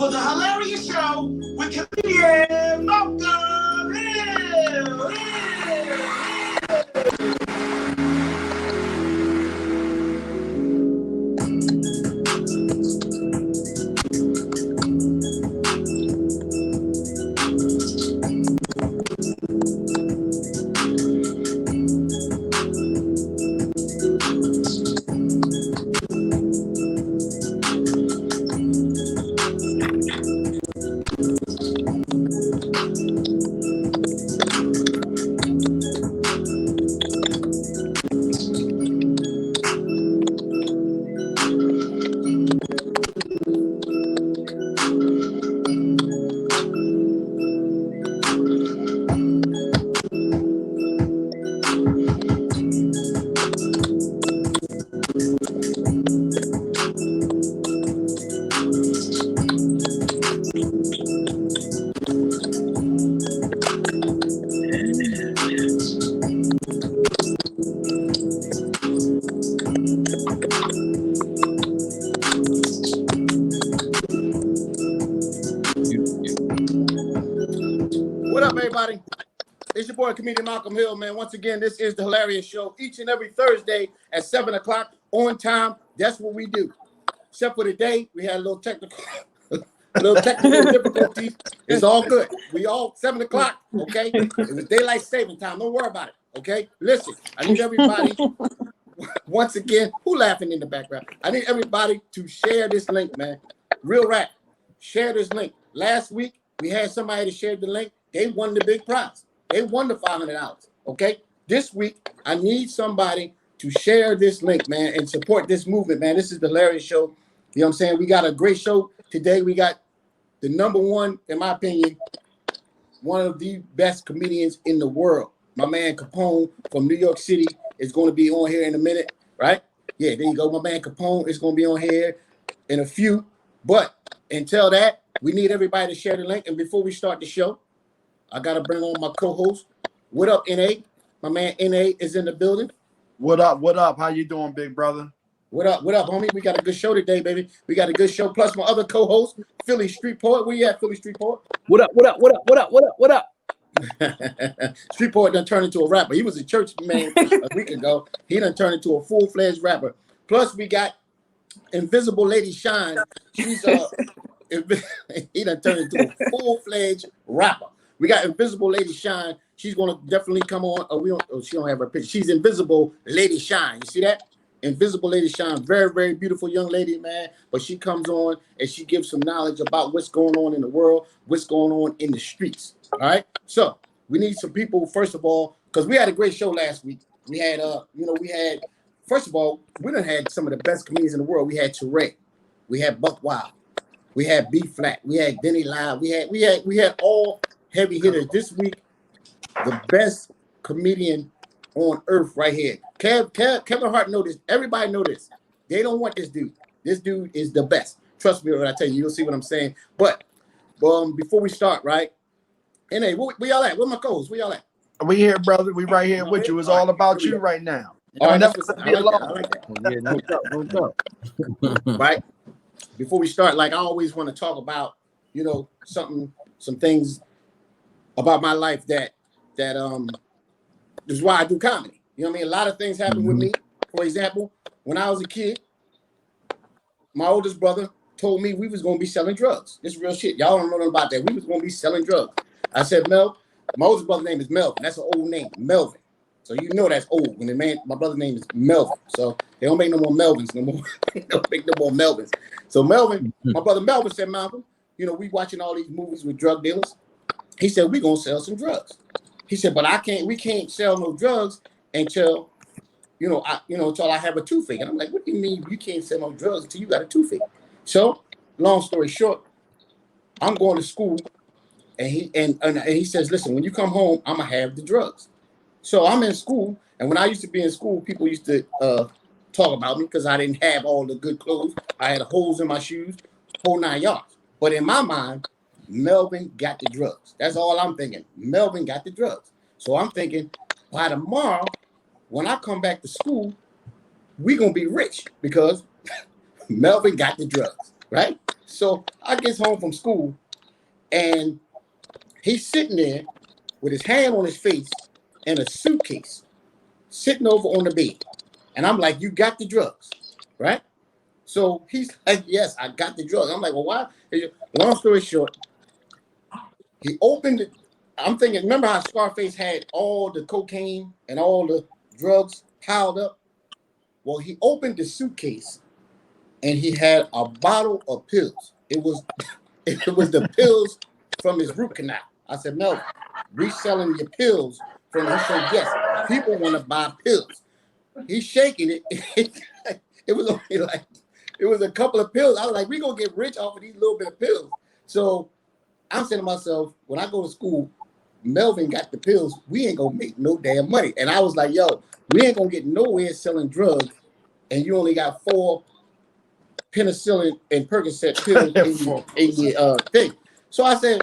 for the Hill-arious Show with comedian Malcolm What up, everybody? It's your boy, comedian Malcolm Hill, man. Once again, this is the Hill-arious Show each and every Thursday at 7 o'clock on time. That's what we do. Except for today, we had a little technical difficulties. It's all good. We all 7 o'clock, okay? It was daylight saving time. Don't worry about it, okay? Listen, I need everybody, once again, who laughing in the background? I need everybody to share this link, man. Real rap. Share this link. Last week, we had somebody that shared the link. They won the big prize. They won the $500, okay? This week, I need somebody to share this link, man, and support this movement, man. This is the Hill-arious Show. You know what I'm saying? We got a great show today. We got the number one, in my opinion, one of the best comedians in the world. My man Capone from New York City is going to be on here in a minute, right? Yeah, there you go. My man Capone is going to be on here in a few. But until that, we need everybody to share the link. And before we start the show, I got to bring on my co-host. What up, NA? My man NA is in the building. What up? What up? How you doing, big brother? What up, homie? We got a good show today, baby. We got a good show. Plus my other co-host, Philly Street Poet. Where you at, Philly Street Poet? What up? Street Poet done turned into a rapper. He was a church man a week ago. He done turned into a full-fledged rapper. Plus we got Invisible Lady Shine. She's he done turned into a full-fledged rapper. We got Invisible Lady Shine. She's gonna definitely come on. She don't have her picture. She's Invisible Lady Shine. You see that? Invisible Lady Shine. Very, very beautiful young lady, man. But she comes on and she gives some knowledge about what's going on in the world, what's going on in the streets. All right. So we need some people, first of all, because we had a great show last week. We had first of all, we done had some of the best comedians in the world. We had Teray. We had Buck Wild. We had B Flat. We had Denny Live. We had all heavy hitters. This week, the best comedian on earth right here. Kevin Hart know this. Everybody know this. They don't want this dude. This dude is the best. Trust me when I tell you. You'll see what I'm saying. But before we start, right? NA, where y'all at? Where my co-hosts? Where y'all at? We here, brother. We right here with you. It's all about you right now. All right, I like that. Right? Before we start, like I always want to talk about, some things about my life that is why I do comedy. You know what I mean? A lot of things happen with me. For example, when I was a kid, my oldest brother told me we was going to be selling drugs. This is real shit. Y'all don't know nothing about that. We was going to be selling drugs. I said, Mel, my oldest brother's name is Melvin. That's an old name, Melvin. So you know that's old. When my brother's name is Melvin. So they don't make no more Melvins no more. They don't make no more Melvins. So Melvin, my brother Melvin said, Malcolm, we watching all these movies with drug dealers. He said, we're going to sell some drugs. He said, but we can't sell no drugs until, until I have a toothache. And I'm like, what do you mean you can't sell no drugs until you got a toothache? So, long story short, I'm going to school, and he says, listen, when you come home, I'm gonna have the drugs. So I'm in school, and when I used to be in school, people used to talk about me because I didn't have all the good clothes. I had holes in my shoes, whole 9 yards. But in my mind, Melvin got the drugs. That's all I'm thinking. Melvin got the drugs. So I'm thinking, by tomorrow, when I come back to school, we gonna be rich because Melvin got the drugs, right? So I get home from school, and he's sitting there with his hand on his face and a suitcase sitting over on the bed. And I'm like, you got the drugs, right? So he's like, yes, I got the drugs. I'm like, well, why? Long story short, he opened it. I'm thinking, remember how Scarface had all the cocaine and all the drugs piled up? Well, he opened the suitcase and he had a bottle of pills. It was the pills from his root canal. I said, no, reselling your pills from him. He said, yes, people want to buy pills. He's shaking it. It was only like, it was a couple of pills. I was like, we're going to get rich off of these little bit of pills. So I'm saying to myself, when I go to school, Melvin got the pills. We ain't going to make no damn money. And I was like, yo, we ain't going to get nowhere selling drugs. And you only got 4 penicillin and Percocet pills in your thing. So I said,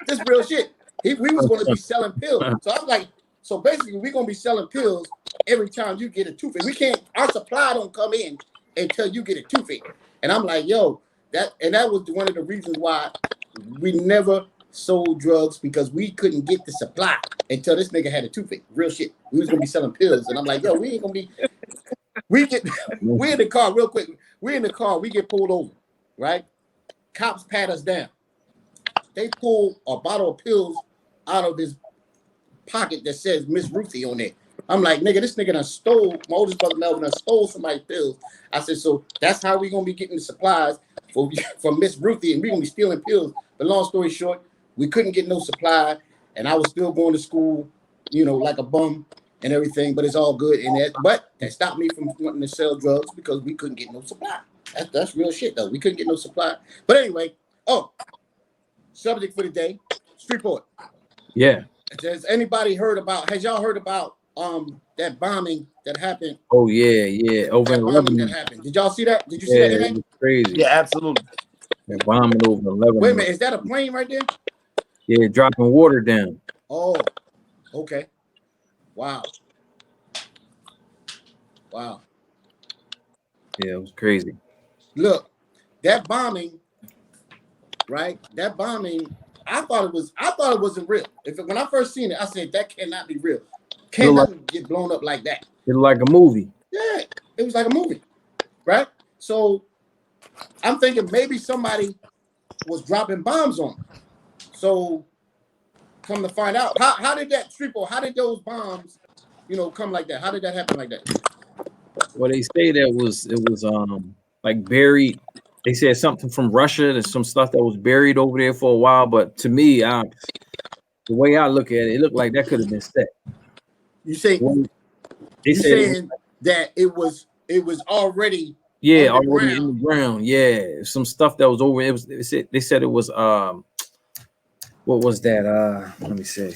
this real shit. We was going to be selling pills. So I was like, so basically we're going to be selling pills every time you get a toothache. We can't, our supply don't come in until you get a toothache. And I'm like, yo, that was one of the reasons why we never sold drugs, because we couldn't get the supply until this nigga had a toothache. Real shit. We was going to be selling pills. And I'm like, yo, we ain't going to be, we're in the car real quick. We're in the car. We get pulled over, right? Cops pat us down. They pull a bottle of pills out of his pocket that says Miss Ruthie on there. I'm like, nigga, this nigga done stole, my oldest brother Melvin done stole somebody's pills. I said, so that's how we going to be getting the supplies from Miss Ruthie, and we going to be stealing pills. But long story short, we couldn't get no supply, and I was still going to school, you know, like a bum and everything, but it's all good. But that stopped me from wanting to sell drugs because we couldn't get no supply. That's real shit, though. We couldn't get no supply. But anyway, subject for the day, Streetport. Yeah. Has anybody heard about, has y'all heard about that bombing that happened? Oh, yeah. Over in bombing Lebanon. that happened. Did y'all see that? Did you see that? It was crazy. Yeah, absolutely. They're bombing over Lebanon. Wait a minute, is that a plane right there? Yeah, dropping water down. Oh, okay. Wow. Yeah, it was crazy. Look, that bombing, right? That bombing, I thought it wasn't real. When I first seen it, I said that cannot be real. Can't nothing get blown up like that. It looked like a movie. Yeah, it was like a movie, right? So I'm thinking maybe somebody was dropping bombs on them. So come to find out, how did that Streetball, how did those bombs, come like that? How did that happen like that? Well, they say it was like buried. They said something from Russia. There's some stuff that was buried over there for a while. But to me, the way I look at it, it looked like that could have been set. You say they saying that it was already already in the ground. Yeah, some stuff that was over. They said it was what was that? Let me see.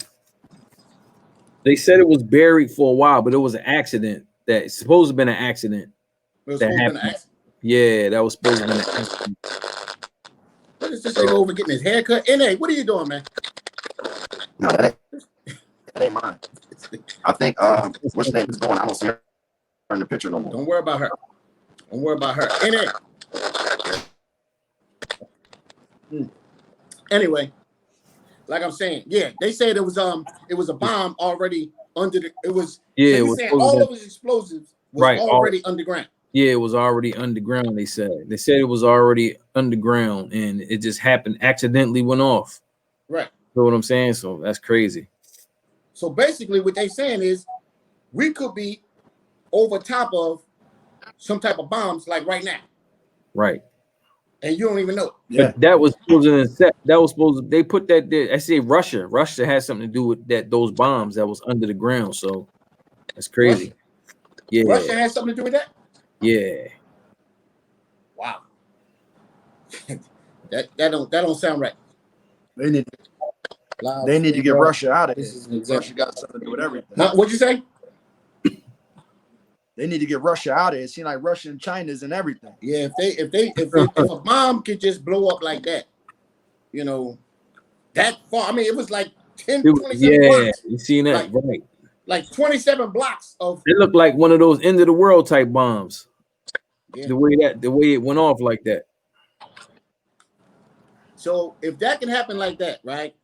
They said it was buried for a while, but it was an accident. That it's supposed to have been an accident. That happened. Yeah, that was supposed to be an accident. What is this nigga over getting his hair cut? NA, what are you doing, man? No, that ain't mine. I think what's name is going. I don't see her in the picture no more. Don't worry about her. NA. Anyway, like I'm saying, yeah, they said it was a bomb already under the. It was all of his explosives was already underground. Yeah, it was already underground. They said it was already underground, and it just happened, accidentally went off. Right. You know what I'm saying? So that's crazy. So basically, what they saying is, we could be over top of some type of bombs, like right now. Right. And you don't even know. Yeah. But that was supposed to set. That was supposed to. They put that there. I say Russia. Russia has something to do with that. Those bombs that was under the ground. So that's crazy. Yeah. Russia has something to do with that. Yeah. Wow. that don't sound right. They need to get Russia out of here. Russia got something to do with everything. What'd you say? They need to get Russia out of here. It seems like Russia and China's and everything. Yeah, if a bomb could just blow up like that, that far. I mean, it was like 27 blocks. You seen that, right? Like 27 blocks of. It looked like one of those end of the world type bombs. Yeah. The way it went off like that. So if that can happen like that, right?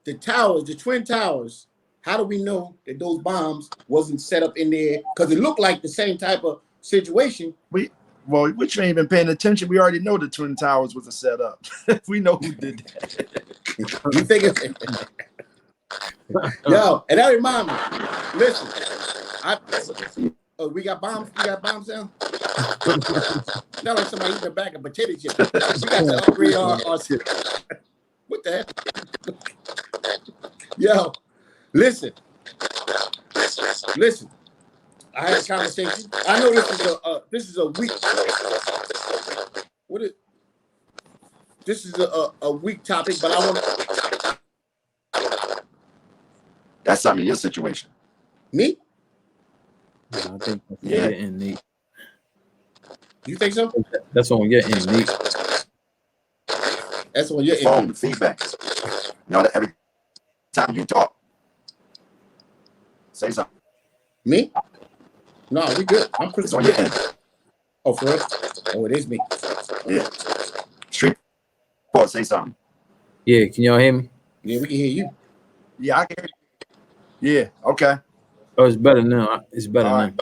The towers, the Twin Towers, how do we know that those bombs wasn't set up in there? Because it looked like the same type of situation. Which you ain't been paying attention. We already know the Twin Towers was a setup. We know who did that. You think it's yo, and that remind me. Listen, we got bombs. We got bombs down. Not like somebody eating a bag of potato chips. We got to upgrade our what the heck? Yo, listen. I had a conversation. I know this is a weak. This is a weak topic, but I want to. That's something in your situation. Me? I think that's getting neat. You think so? That's on your end, neat. That's on your Phone, end. the feedback. That every time you talk, say something. Me? No, we good. I'm It's crystal on your clear. end. Oh, for real? Oh, it is me. Yeah. Street boy, say something. Yeah, can y'all hear me? Yeah, we can hear you. Yeah, I can hear you. Yeah, okay. Oh, it's better now. It's better All now. right.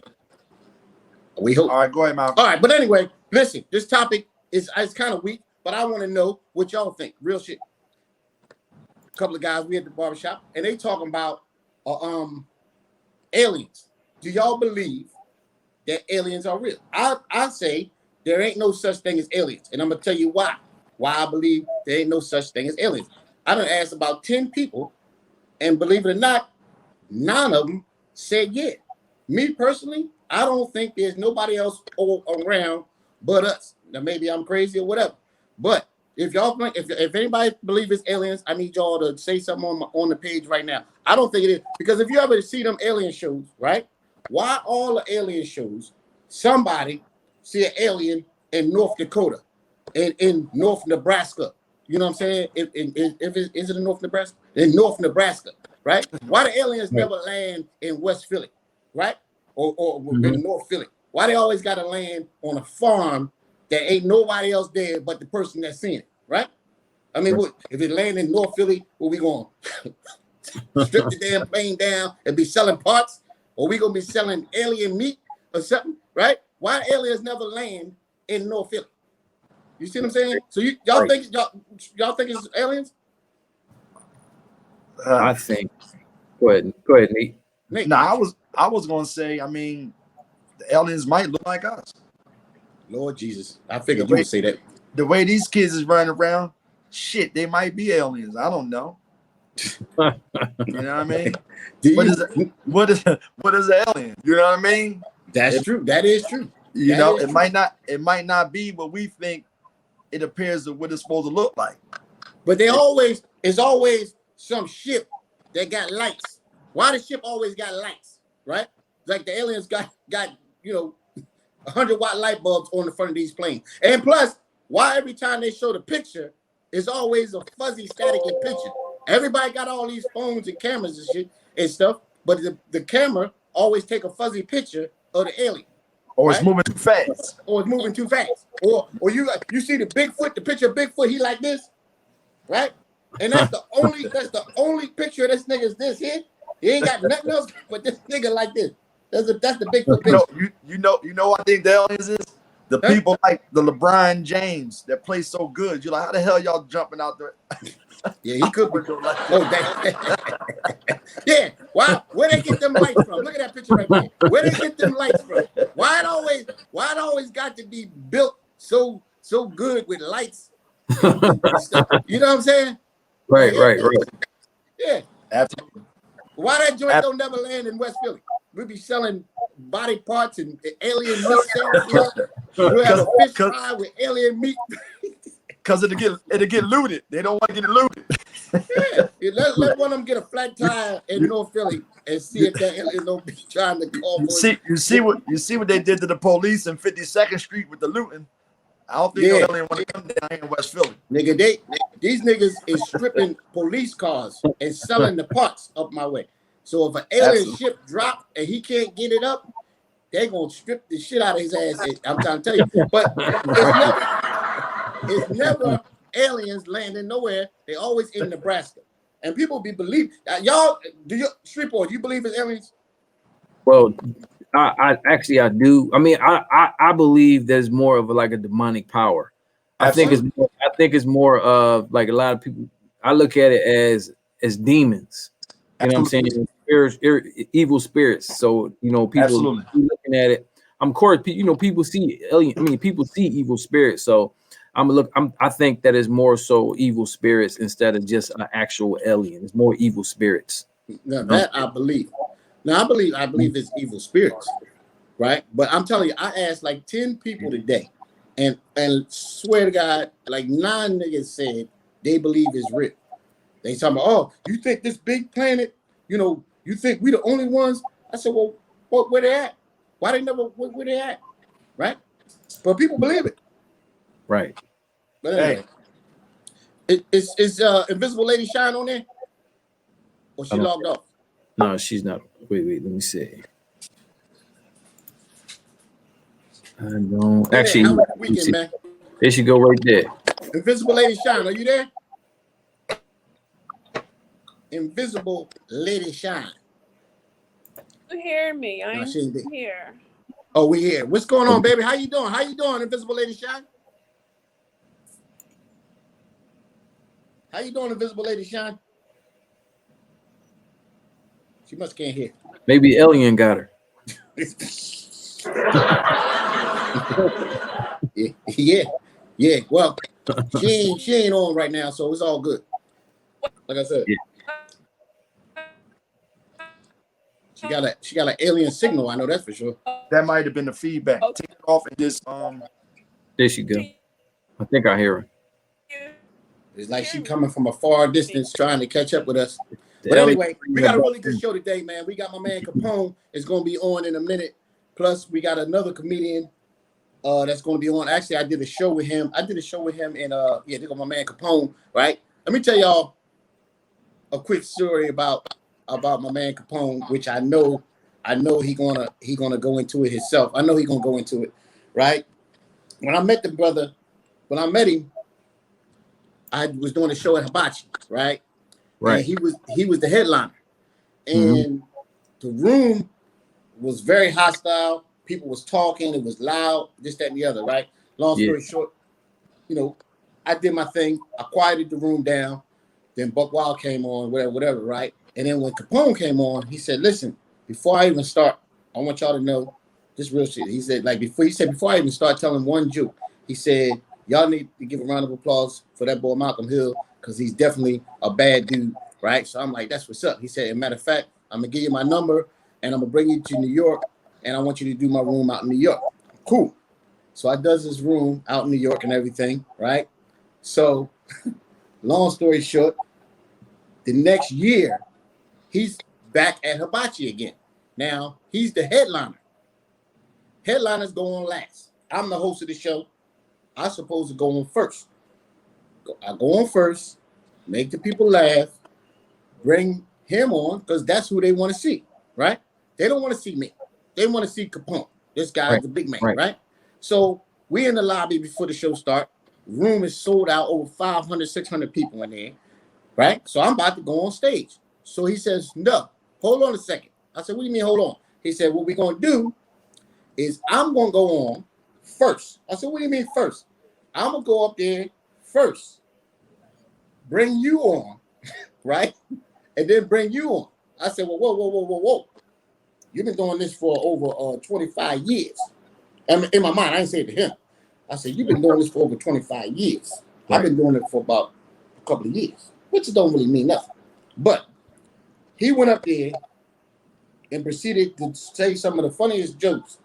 We hope. All right, go ahead, Malcolm. All right, but anyway, listen, this topic is kind of weak, but I want to know what y'all think. Real shit. A couple of guys, we at the barbershop, and they talking about aliens. Do y'all believe that aliens are real? I say there ain't no such thing as aliens, and I'm gonna tell you why. Why I believe there ain't no such thing as aliens. I done asked about 10 people, and believe it or not, 9 of them said yeah. Me personally, I don't think there's nobody else around but us. Now maybe I'm crazy or whatever, but if y'all think, if anybody believes it's aliens, I need y'all to say something on the page right now. I don't think it is, because if you ever see them alien shows, right? Why all the alien shows, somebody see an alien in North Dakota, in North Nebraska? You know what I'm saying? Is it in North Nebraska? In North Nebraska, right? Why the aliens never land in West Philly, right? Or in North Philly? Why they always got to land on a farm that ain't nobody else there but the person that's seeing it, right? I mean, what, if it land in North Philly, where we going? Strip the damn plane down and be selling parts? Or we gonna be selling alien meat or something, right? Why aliens never land in North Philly? You see what I'm saying? So y'all think it's aliens? I think. Go ahead, Nate. I was gonna say, I mean, the aliens might look like us. Lord Jesus, I figured you would say that. The way these kids is running around, shit, they might be aliens. I don't know. You know what I mean? What is an alien? You know what I mean? That's true. That is true. You know, it might not be what we think it appears of what it's supposed to look like. But it's always some ship that got lights. Why the ship always got lights, right? Like the aliens got 100-watt light bulbs on the front of these planes. And plus, why every time they show the picture, it's always a fuzzy, staticky picture. Everybody got all these phones and cameras and shit and stuff, but the camera always take a fuzzy picture of the alien. Or it's moving too fast. Or you see the picture of Bigfoot, he like this, right? And that's the only picture of this nigga is this here. He ain't got nothing else but this nigga like this. That's the Bigfoot picture. You know I think the aliens is the people like the LeBron James that play so good. You're like, how the hell y'all jumping out there? Yeah, he could be. Yeah. Why? Where they get them lights from? Look at that picture right there. Where they get them lights from? Why it always got to be built so good with lights? You know what I'm saying? Right. Yeah. Absolutely. Why that joint don't never land in West Philly? We be selling body parts and alien meat sandwiches. We have a fish fry with alien meat. Because it'll get looted. They don't want to get it looted. Yeah. Let one of them get a flat tire in North Philly and see if that alien don't be trying to call for it. You see what they did to the police in 52nd Street with the looting. I don't think no alien want to come down here in West Philly. Nigga, these niggas is stripping police cars and selling the parts up my way. So if an alien ship drop and he can't get it up, they gonna strip the shit out of his ass. I'm trying to tell you. But it's never aliens landing nowhere. They always in Nebraska. And people be believe y'all. Street boy? Do you believe it's aliens? Well, I actually I do. I mean, I believe there's more of like a demonic power. I think it's more of like a lot of people. I look at it as demons. You know what I'm saying? Evil spirits. So people looking at it. Of course, people see alien. I mean, people see evil spirits. So I think that is more so evil spirits instead of just an actual alien. It's more evil spirits. Now that I believe. Now I believe it's evil spirits, right? But I'm telling you, I asked like 10 people today, and swear to God, like 9 niggas said they believe it's real. They talking about, oh, you think this big planet, you think we the only ones? I said, well, where they at? Why they never where they at? Right? But people believe it. Right. But anyway, is Invisible Lady Shine on there? Or she logged off? No, she's not. Wait, let me see. I don't actually. Weekend, man. There she go right there. Invisible Lady Shine, are you there? Invisible Lady Shine. You hear me? I'm here. Oh, we here. What's going on, baby? How you doing? How you doing, Invisible Lady Shine? How you doing, Invisible Lady Shine? She must can't hear. Maybe alien got her. Yeah. Well, she ain't on right now, so it's all good. Like I said, she got an alien signal. I know that's for sure. That might have been the feedback. Take it off and just There she go. I think I hear her. It's like she coming from a far distance trying to catch up with us. But anyway, we got a really good show today, man. We got my man Capone is going to be on in a minute. Plus, we got another comedian that's going to be on. Actually, I did a show with him. And they got my man Capone, right? Let me tell y'all a quick story about my man Capone, which I know he gonna go into it himself. I know he gonna go into it, right? When I met the brother, when I met him, I was doing a show at Hibachi, right? Right. And he was the headliner, and the room was very hostile. People was talking. It was loud. This, that, and the other, right? Long story short, I did my thing. I quieted the room down. Then Buck Wild came on, whatever, right? And then when Capone came on, he said, "Listen, before I even start, I want y'all to know this real shit." He said, before I even start telling one joke, he said, y'all need to give a round of applause for that boy Malcolm Hill, because he's definitely a bad dude, right? So I'm like, that's what's up. He said, as a matter of fact, I'm gonna give you my number and I'm gonna bring you to New York, and I want you to do my room out in New York. Cool. So I does this room out in New York and everything, right? So long story short, the next year, he's back at Hibachi again. Now, he's the headliner. Headliners go on last. I'm the host of the show. I'm supposed to go on first. I go on first, make the people laugh, bring him on, because that's who they want to see, right? They don't want to see me. They want to see Capone. This guy's the big man, right? So we in the lobby before the show start. Room is sold out, over 500, 600 people in there, right? So I'm about to go on stage. So he says, no, hold on a second. I said, what do you mean, hold on? He said, what we're going to do is I'm going to go on first. I said, what do you mean first? I'm going to go up there first, bring you on, right? And then bring you on. I said, well, whoa. You've been doing this for over 25 years. I mean, in my mind, I didn't say it to him. I said, you've been doing this for over 25 years. I've been doing it for about a couple of years, which don't really mean nothing. But he went up there and proceeded to say some of the funniest jokes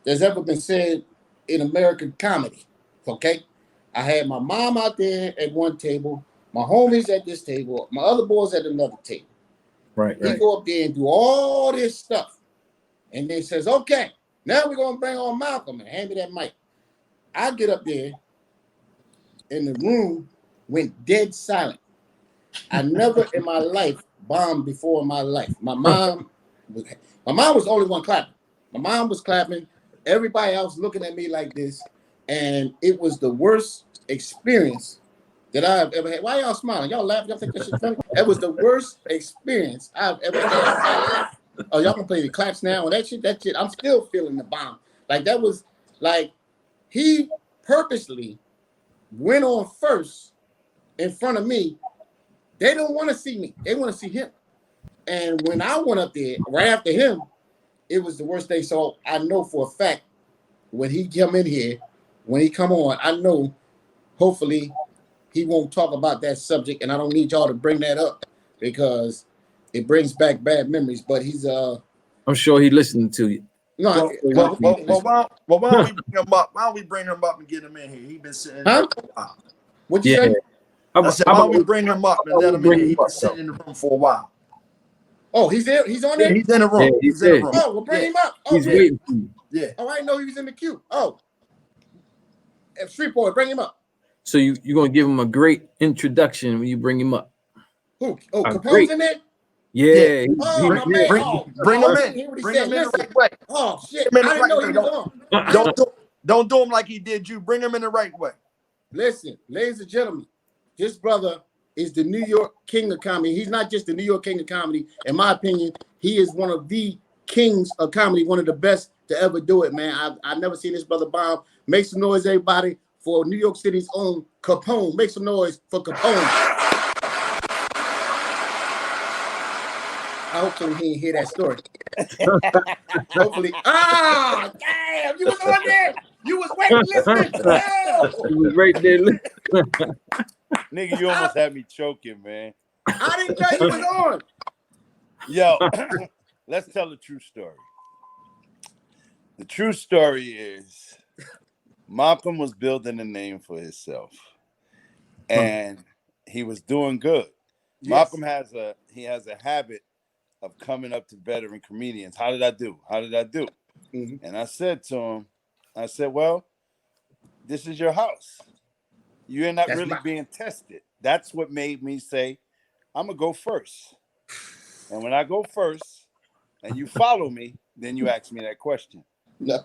that's ever been said in American comedy, okay? I had my mom out there at one table, my homies at this table, my other boys at another table. Right. He go up there and do all this stuff. And then says, okay, now we're going to bring on Malcolm and hand me that mic. I get up there and the room went dead silent. I never in my life bombed before in my life. My mom was the only one clapping. My mom was clapping. Everybody else looking at me like this. And it was the worst experience that I've ever had. Why y'all smiling? Y'all laughing? Y'all think that shit funny? That was the worst experience I've ever had. Oh, y'all can play the claps now and that shit. I'm still feeling the bomb. Like that was like he purposely went on first in front of me. They don't want to see me. They want to see him. And when I went up there right after him, it was the worst day. So I know for a fact when he come in here, when he come on, I know hopefully he won't talk about that subject, and I don't need y'all to bring that up because it brings back bad memories. But he's I'm sure he listening to you. No, why don't we bring him up? Why don't we bring him up and get him in here? He been sitting. Huh? What you say? I said, why don't we bring him up and let him in here? He's been sitting in the room for a while. Oh, he's there. He's on there. Yeah, he's in the room. Yeah, he's in the room. Oh, we'll bring him up. Oh, he's waiting for you. Yeah. Oh, I didn't know he was in the queue. Oh, Street Boy, bring him up. So you're gonna give him a great introduction when you bring him up. Who? Oh, Capone's in there? Yeah. Oh, my man. Bring him in. Bring him in the right way. Oh, shit. I didn't know he was on. Don't do him like he did you. Bring him in the right way. Listen, ladies and gentlemen, this brother is the New York king of comedy. He's not just the New York king of comedy. In my opinion, he is one of the kings of comedy, one of the best to ever do it, man. I've never seen this brother bomb. Make some noise, everybody, for New York City's own Capone. Make some noise for Capone. Hopefully he didn't hear that story. Hopefully. Ah, damn, you was on there. You was waiting, listening. Oh. You was right there. Nigga, you almost had me choking, man. I didn't know you was on. Yo, let's tell the true story. The true story is Malcolm was building a name for himself, and he was doing good. Yes. Malcolm has a habit of coming up to veteran comedians. How did I do? Mm-hmm. And I said to him, well, this is your house. You're not really being tested. That's what made me say, I'm going to go first. And when I go first and you follow me, then you ask me that question. No.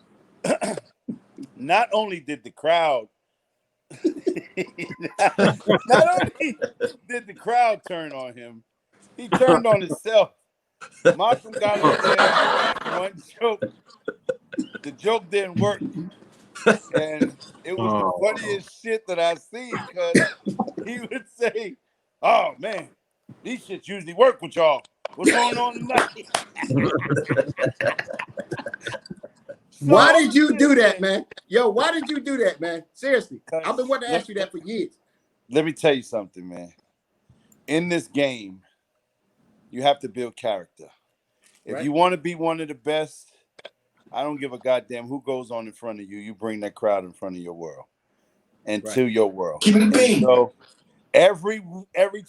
Not only did the crowd turn on him, he turned on himself. Malcolm got in there, one joke. The joke didn't work. And it was the funniest shit that I've seen, because he would say, oh man, these shits usually work with y'all. What's going on tonight? Why did you do that, man? Yo, why did you do that, man? Seriously. I've been wanting to ask you that for years. Let me tell you something, man. In this game, you have to build character. If you want to be one of the best, I don't give a goddamn who goes on in front of you. You bring that crowd in front of your world and to your world. Keep it being. So every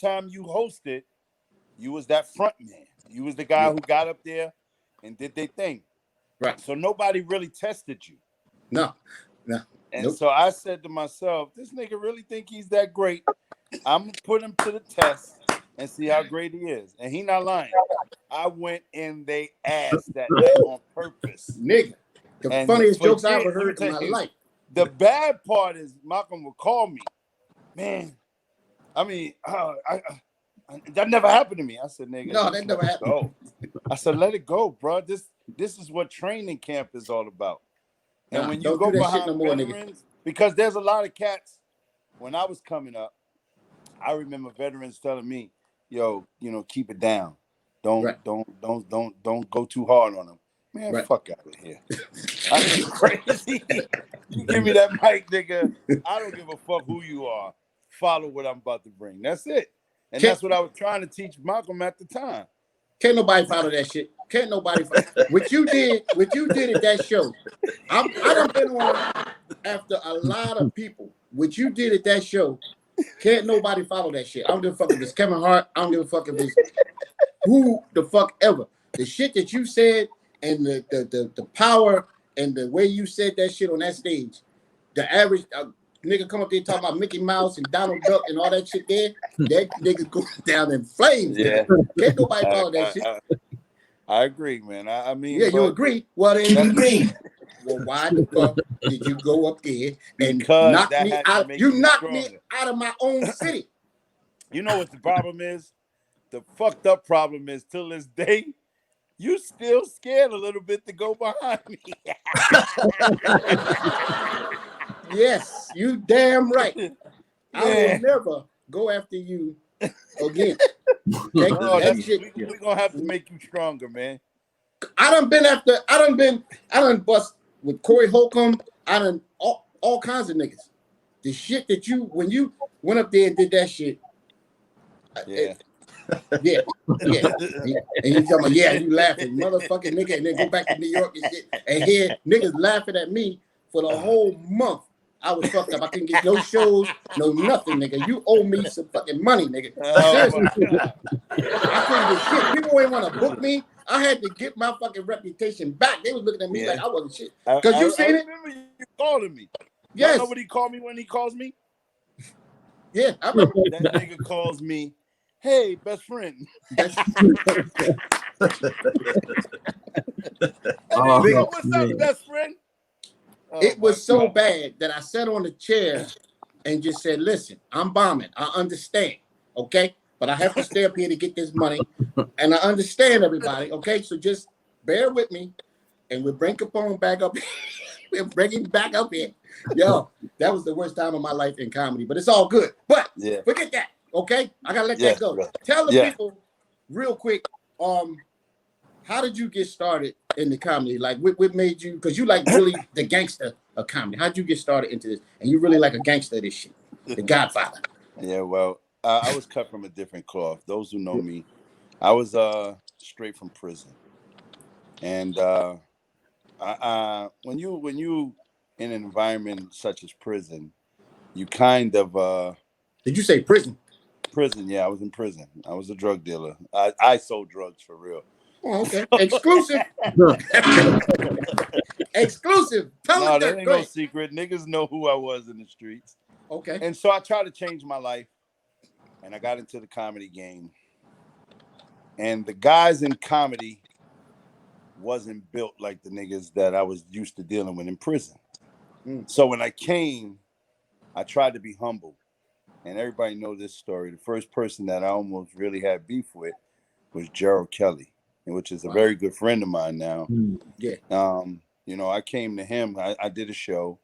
time you hosted, you was that front man. You was the guy who got up there and did their thing. Right. So nobody really tested you. No. And so I said to myself, this nigga really think he's that great. I'm going to put him to the test and see how great he is. And he not lying. I went in they ass that night on purpose. Nigga, the funniest jokes I ever heard in my life. The bad part is Malcolm would call me, man, I mean, that never happened to me. I said, nigga. No, that never happened. Go. I said, let it go, bro. This is what training camp is all about. And when you go behind veterans, because there's a lot of cats, when I was coming up, I remember veterans telling me, yo, keep it down. Don't go too hard on them. Man, fuck out of here. I'm crazy. You give me that mic, nigga. I don't give a fuck who you are. Follow what I'm about to bring. That's it. And that's what I was trying to teach Malcolm at the time. Can't nobody follow that shit. Can't nobody follow. What you did at that show. I done been on after a lot of people. What you did at that show, can't nobody follow that shit. I don't give a fuck if it's Kevin Hart. I don't give a fuck if it's who the fuck ever. The shit that you said and the power and the way you said that shit on that stage, the average nigga come up there talking about Mickey Mouse and Donald Duck and all that shit there, that nigga go down in flames. Yeah. Can't nobody follow that shit. I agree, man. I mean, yeah, you agree. Well, then you agree. well, why the fuck did you go up there and because knock that me has to out? make You you knocked me stronger. out of my own city. You know what the problem is? The fucked up problem is till this day, you still scared a little bit to go behind me. Yes, you damn right. I will Man. never go after you again. Okay? No, That shit. we're gonna have to make you stronger, man. I done bust with Corey Holcomb. I done all kinds of niggas. The shit that when you went up there and did that shit. Yeah. Yeah. And you talking about, yeah, you laughing, motherfucking nigga, and then go back to New York and shit, and hear niggas laughing at me for the whole month. I was fucked up. I couldn't get no shows, no nothing, nigga. You owe me some fucking money, nigga. Seriously. I couldn't get shit. People ain't want to book me. I had to get my fucking reputation back. They was looking at me like I wasn't shit. Because you seen it? I remember you calling me. Yes. Y'all know what he called me when he calls me? Yeah, I remember. That nigga calls me, hey, best friend. Hey, nigga, what's up, best friend? It was so bad that I sat on the chair and just said, listen, I'm bombing. I understand, okay? But I have to stay up here to get this money. And I understand, everybody, okay? So just bear with me. And we'll bring Capone back up. We'll bring him back up here. Yo, that was the worst time of my life in comedy. But it's all good. But forget that, okay? I got to let that go. Bro. Tell the people real quick, how did you get started in the comedy? Like, what made you, because you like really the gangster of comedy. How'd you get started into this? And you really like a gangster of this shit, the Godfather. Yeah, well, I was cut from a different cloth. Those who know me, I was straight from prison. And when you in an environment such as prison, you kind of Did you say prison? Prison, yeah, I was in prison. I was a drug dealer. I sold drugs for real. Oh, okay. Exclusive. Exclusive. No, that ain't no secret. Niggas know who I was in the streets. Okay. And so I tried to change my life, and I got into the comedy game. And the guys in comedy wasn't built like the niggas that I was used to dealing with in prison. So when I came, I tried to be humble. And everybody knows this story. The first person that I almost really had beef with was Gerald Kelly, which is a very good friend of mine now. Yeah. You know, I came to him. I did a show,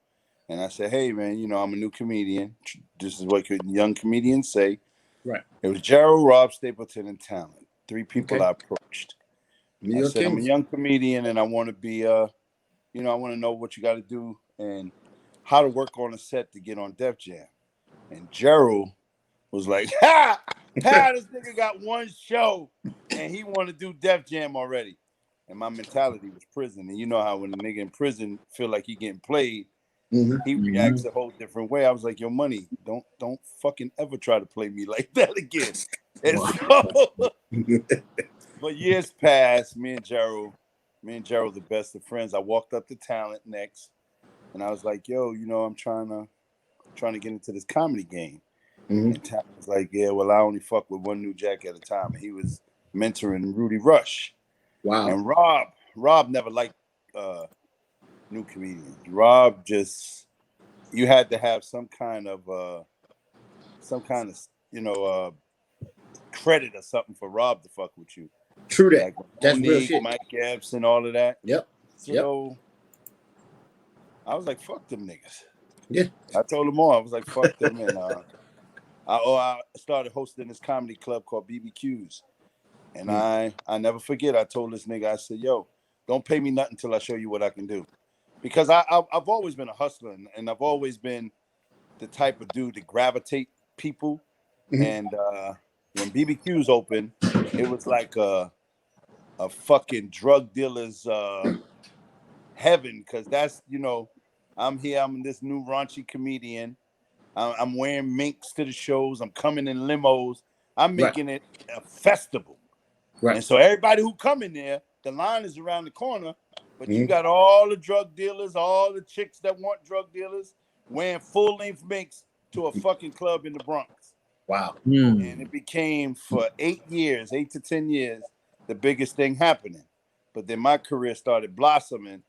and I said, "Hey, man, you know, I'm a new comedian. This is what young comedians say." Right. It was Gerald, Rob Stapleton, and Talent. Three people I approached. I said, "I'm a young comedian, and I want to be, you know, I want to know what you got to do and how to work on a set to get on Def Jam." And Gerald was like, "Ha! This nigga got one show, and he want to do Def Jam already." And my mentality was prison. And you know how when a nigga in prison feel like he getting played, he reacts a whole different way. I was like, "Yo, Money, don't fucking ever try to play me like that again." And so, but years passed. Me and Gerald, the best of friends. I walked up to Talent next, and I was like, "Yo, you know, I'm trying to get into this comedy game." And Talent was like, "Yeah, well, I only fuck with one new jack at a time." And he was mentoring Rudy Rush. Wow. And Rob never liked new comedians. Rob just, you had to have some kind of you know credit or something for Rob to fuck with you. True that. Like That's real shit. Mike Epps and all of that. Yep. So I was like, fuck them niggas. Yeah. I told them all. I was like, fuck them. And I started hosting this comedy club called BBQs. And I never forget, I told this nigga, I said, "Yo, don't pay me nothing until I show you what I can do." Because I've always been a hustler, and I've always been the type of dude to gravitate people. And when BBQs opened, it was like a fucking drug dealer's heaven. Because that's, you know, I'm here, I'm this new raunchy comedian. I'm wearing minks to the shows. I'm coming in limos. I'm making it a festival. Right. And so everybody who come in there, the line is around the corner, but you got all the drug dealers, all the chicks that want drug dealers wearing full-length minks to a fucking club in the Bronx. Wow. And it became, for 8 to 10 years, the biggest thing happening. But then my career started blossoming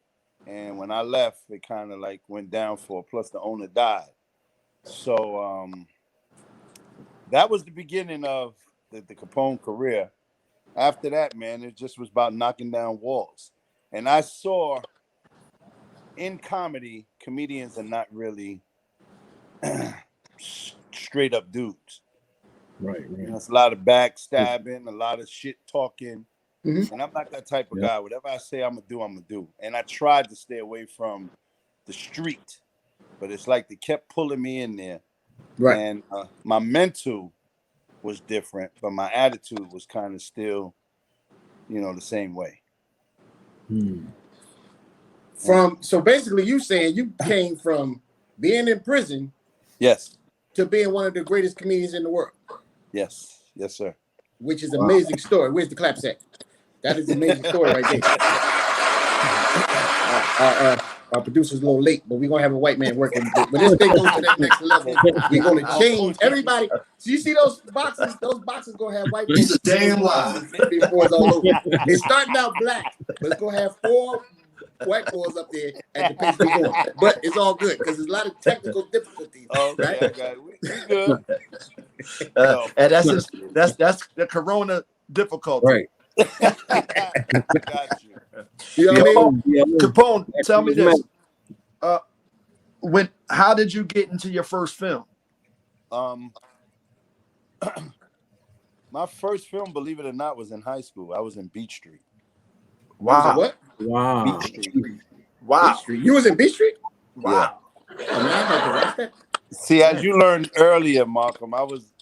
And when I left, it kind of like went down for. Plus, the owner died. So that was the beginning of the Capone career. After that, man, it just was about knocking down walls. And I saw in comedy, comedians are not really straight up dudes. Right. You know, it's a lot of backstabbing, a lot of shit talking. Mm-hmm. And I'm not that type of guy. Whatever I say I'm gonna do. And I tried to stay away from the street, but it's like they kept pulling me in there. Right. And my mental was different, but my attitude was kind of still, the same way. So basically, you saying you came from being in prison, yes, to being one of the greatest comedians in the world. Yes, sir. Which is an amazing story. Where's the clap set? That is an amazing story right there. Our producer's a little late, but we're gonna have a white man working. When this thing goes to that next level, we're gonna change everybody. So you see those boxes? Those boxes gonna have white He's a damn lie. before it's all over. It's starting out black, but it's gonna have 4 white boys up there at the pace we're going. But it's all good because there's a lot of technical difficulties. Okay, right? I got it. We good. And that's the Corona difficulty. Right. Got you. You know what I mean? Capone, tell me this. How did you get into your first film? My first film, believe it or not, was in high school. I was in Beach Street. Wow. What? Wow. Beach Street. Wow. Beach Street. You was in Beach Street? Wow. Yeah. Oh, man, I had to watch that. See, as you learned earlier, Malcolm, I was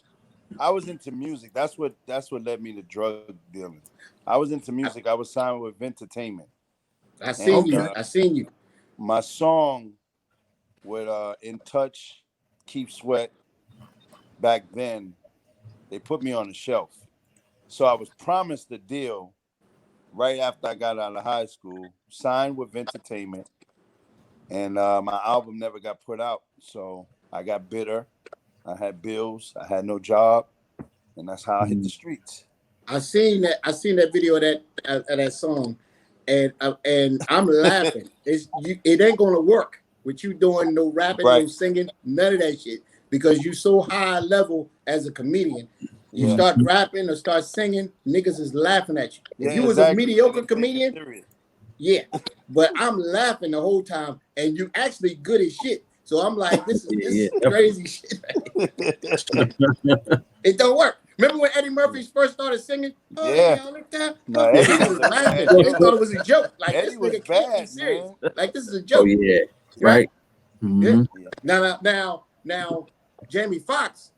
into music. That's what led me to drug dealing. I was into music. I was signed with Entertainment. I seen you. My song with In Touch, Keep Sweat, back then, they put me on the shelf. So I was promised a deal right after I got out of high school, signed with Entertainment, and my album never got put out. So I got bitter. I had bills. I had no job, and that's how I hit the streets. I seen that video of that song, and I'm laughing. It ain't gonna work with you doing no rapping, no singing, none of that shit, because you so high level as a comedian. You start rapping or start singing, niggas is laughing at you. If you was a mediocre comedian, but I'm laughing the whole time, and you actually good as shit. So I'm like, this is crazy shit. It don't work. Remember when Eddie Murphy first started singing? Oh, yeah. All the time. No, Eddie was laughing. They thought it was a joke. Like, Eddie this was nigga bad, can't be serious. man. Like, this is a joke. Oh, yeah. Right. Yeah. Now, Jamie Foxx,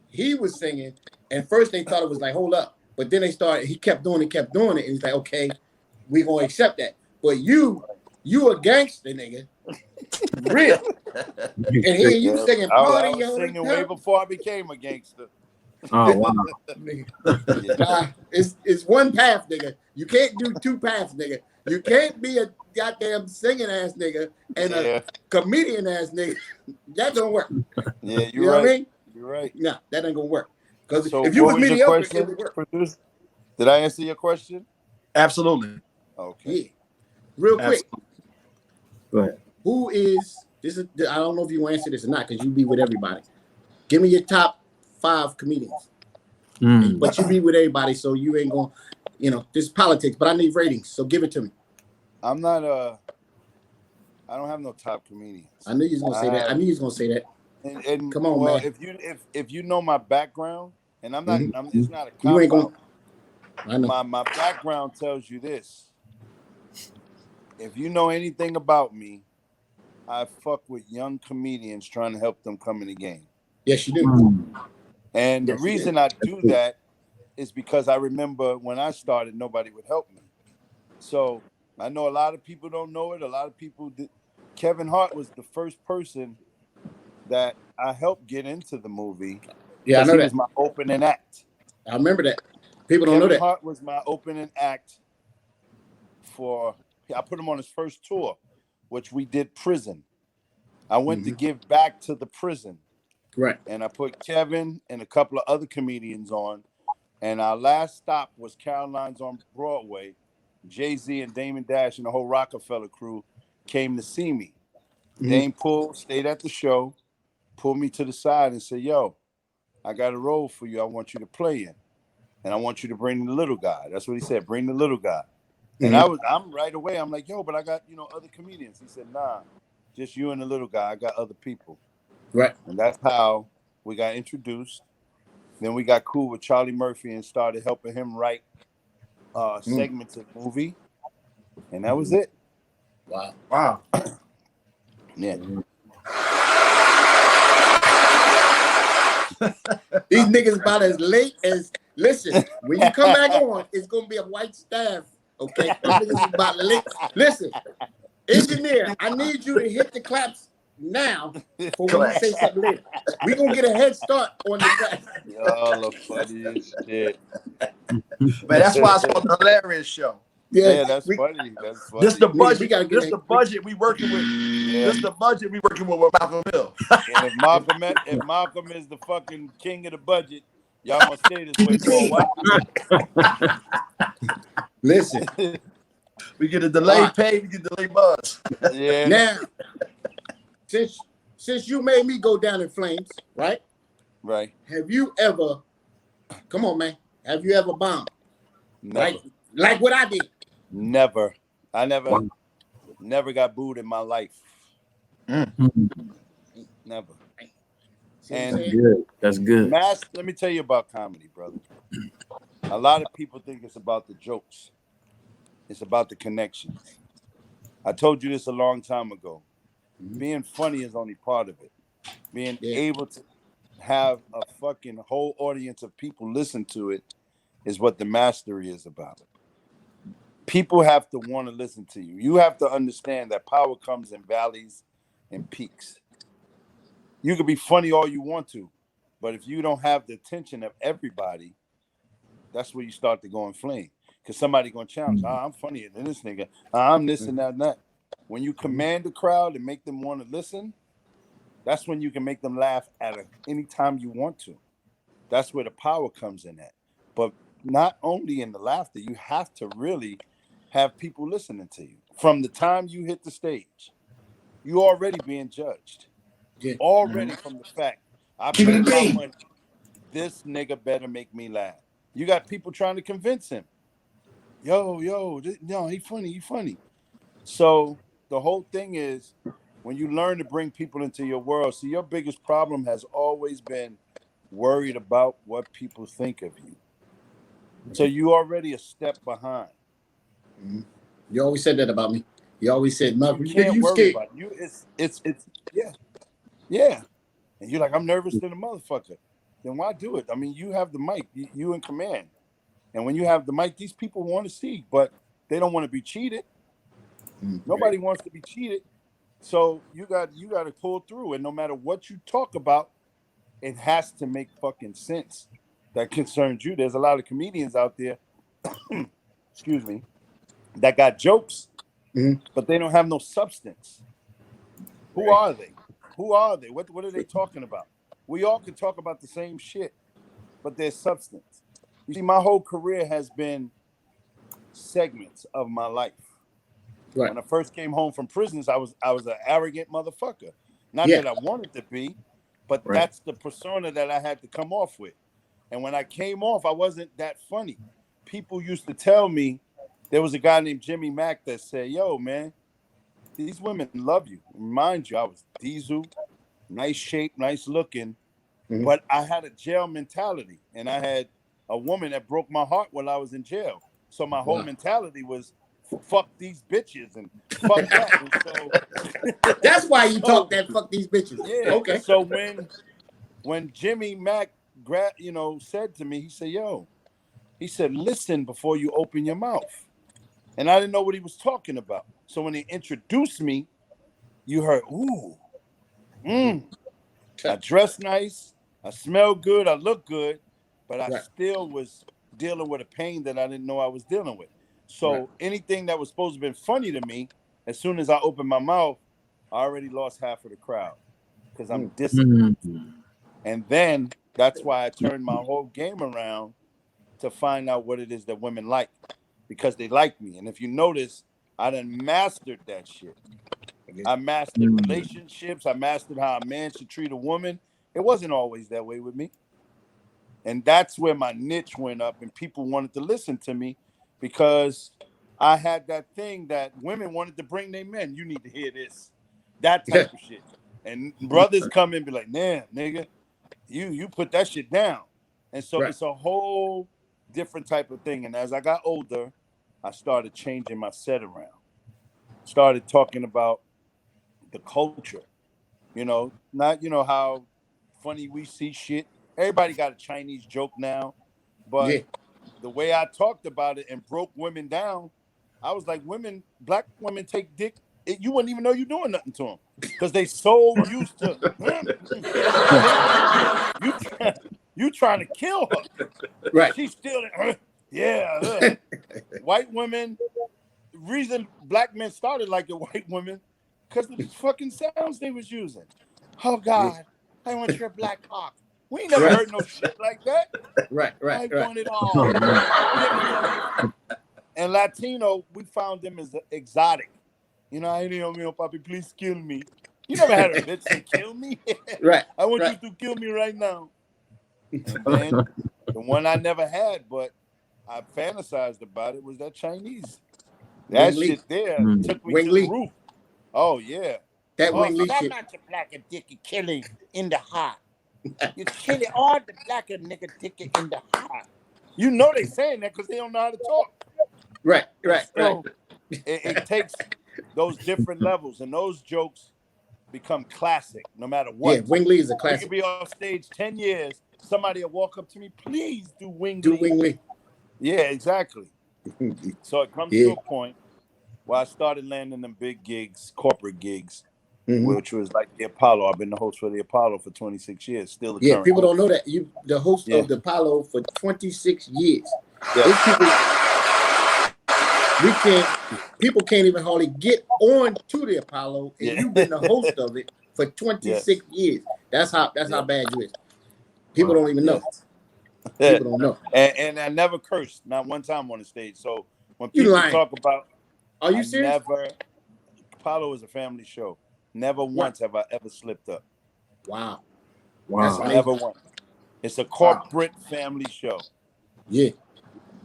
he was singing, and first they thought it was like, hold up. But then he kept doing it, and he's like, okay, we gonna accept that. But you a gangster, nigga. Real. And here you singing party. I was singing way before I became a gangster. Oh, wow. It's one path, nigga. You can't do 2 paths, nigga. You can't be a goddamn singing ass nigga and a comedian ass nigga. That don't work. Yeah, you know what I mean? You're right. No, that ain't gonna work. Because So if you was mediocre, it would work. Did I answer your question? Absolutely. Okay. Yeah. Real quick. Go ahead. Who is this? I don't know if you want to answer this or not, because you be with everybody. Give me your top 5 comedians. But you be with everybody, so you ain't going. This is politics, but I need ratings, so give it to me. I'm not I don't have no top comedians. I knew you was gonna say that. And come on, man. If you know my background, and I'm not, it's not a cop you ain't gonna. out. I know. My background tells you this. If you know anything about me, I fuck with young comedians trying to help them come in the game. Yes, you do. And the reason I do that is because I remember when I started, nobody would help me. So I know a lot of people don't know it. A lot of people did. Kevin Hart was the first person that I helped get into the movie. Yeah, I know that. He was my opening act. I remember that. People don't know that. Kevin Hart was my opening act I put him on his first tour, which we did prison. I went to give back to the prison. Right. And I put Kevin and a couple of other comedians on. And our last stop was Caroline's on Broadway. Jay-Z and Damon Dash and the whole Rockefeller crew came to see me. Dame stayed at the show, pulled me to the side and said, yo, I got a role for you I want you to play in. And I want you to bring the little guy. That's what he said, bring the little guy. And I'm right away, I'm like, yo, but I got, other comedians. He said, nah, just you and the little guy. I got other people. Right. And that's how we got introduced. Then we got cool with Charlie Murphy and started helping him write segments of the movie. And that was it. Wow. Yeah. These niggas about as late as, listen, when you come back on, it's going to be a white staff, okay? These niggas is about late. Listen, engineer, I need you to hit the claps now for when you say something later. We're going to get a head start on the claps. Y'all are funny as shit. Man, that's why it's called the Hill-arious Show. Yeah, that's funny. That's funny. This the budget. We gotta get this the budget we working with. This the budget we working with Malcolm Hill. And if Malcolm is the fucking king of the budget, y'all gonna stay this way for a while. Listen, we get a delayed pay, we get delayed buzz. Yeah. Now, since you made me go down in flames, right? Right. Have you ever? Come on, man. Have you ever bombed? Never. Like what I did. Never. I never got booed in my life. Never. And that's good. Let me tell you about comedy, brother. A lot of people think it's about the jokes. It's about the connections. I told you this a long time ago. Being funny is only part of it. Being able to have a fucking whole audience of people listen to it is what the mastery is about. People have to want to listen to you. You have to understand that power comes in valleys and peaks. You can be funny all you want to, but if you don't have the attention of everybody, that's where you start to go and flame. Because somebody going to challenge, I'm funnier than this nigga. I'm this and that and that. When you command the crowd and make them want to listen, that's when you can make them laugh at any time you want to. That's where the power comes in at. But not only in the laughter, you have to really have people listening to you. From the time you hit the stage, you already being judged. Already from the fact, I paid my money, this nigga better make me laugh. You got people trying to convince him. Yo, he funny. So the whole thing is, when you learn to bring people into your world, see, your biggest problem has always been worried about what people think of you. So you already a step behind. You always said that about me. You always said, "Malcolm, you can't worry scared." about you. It's yeah. And you're like, I'm nervous than a motherfucker. Then why do it? I mean, you have the mic. You in command. And when you have the mic, these people want to see, but they don't want to be cheated. Nobody wants to be cheated. So you got to pull through. And no matter what you talk about, it has to make fucking sense that concerns you. There's a lot of comedians out there, excuse me, that got jokes, but they don't have no substance. Who are they? What are they talking about? We all can talk about the same shit, but there's substance. You see, my whole career has been segments of my life. Right. When I first came home from prisons, I was an arrogant motherfucker. Not that I wanted to be, but that's the persona that I had to come off with. And when I came off, I wasn't that funny. People used to tell me, there was a guy named Jimmy Mack that said, yo, man, these women love you. Mind you, I was diesel, nice shape, nice looking, but I had a jail mentality. And I had a woman that broke my heart while I was in jail. So my whole mentality was, fuck these bitches and fuck that. And so, that's why you talk that fuck these bitches. Yeah. Okay. So when Jimmy Mack said to me, he said, listen before you open your mouth. And I didn't know what he was talking about. So when he introduced me, you heard, ooh, I dress nice, I smell good, I look good, but I still was dealing with a pain that I didn't know I was dealing with. So anything that was supposed to have been funny to me, as soon as I opened my mouth, I already lost half of the crowd because I'm disciplined. And then that's why I turned my whole game around to find out what it is that women like. because they like me. And if you notice, I done mastered that shit. I mastered relationships. I mastered how a man should treat a woman. It wasn't always that way with me. And that's where my niche went up and people wanted to listen to me because I had that thing that women wanted to bring their men. You need to hear this. That type of shit. And brothers come in and be like, nah, nigga, you put that shit down. And so it's a whole different type of thing. And as I got older, I started changing my set around. Started talking about the culture. You know, not, you know, how funny we see shit. Everybody got a Chinese joke now. But the way I talked about it and broke women down, I was like, black women take dick. You wouldn't even know you're doing nothing to them because they so used to you trying to kill her. Right. She's still White women, the reason black men started like the white women, because of the fucking sounds they was using. Oh God, I want your black cock. We ain't never heard no shit like that. Right. I want it all. And Latino, we found them as exotic. You know, I didn't know, papi, please kill me. You never had a bitch say, kill me? Right. I want you to kill me right now. And then the one I never had, but I fantasized about it, was that Chinese. That shit there took me to the roof. Oh, yeah. That Wing Lee that shit. not the black and dicky killing in the heart. You killing all the black and nigga dicky in the heart. You know they saying that because they don't know how to talk. Right. So it takes those different levels, and those jokes become classic no matter what. Yeah, Wing Lee is a classic. We could be off stage 10 years. Somebody will walk up to me, please do Wing Lee. Do Wing Lee. Yeah, exactly. So it comes to a point where I started landing them big gigs, corporate gigs, which was like the Apollo. I've been the host for the Apollo for 26 years. Still the current people host. don't know that. You the host of the Apollo for 26 years. People can't even hardly get on to the Apollo, and you've been the host of it for 26 years. That's how bad you is. People don't even know. People don't know. And I never cursed, not one time on the stage. So when people talk about, are you serious? Apollo is a family show. Never once have I ever slipped up. Wow. Never once. It's a corporate family show. Yeah.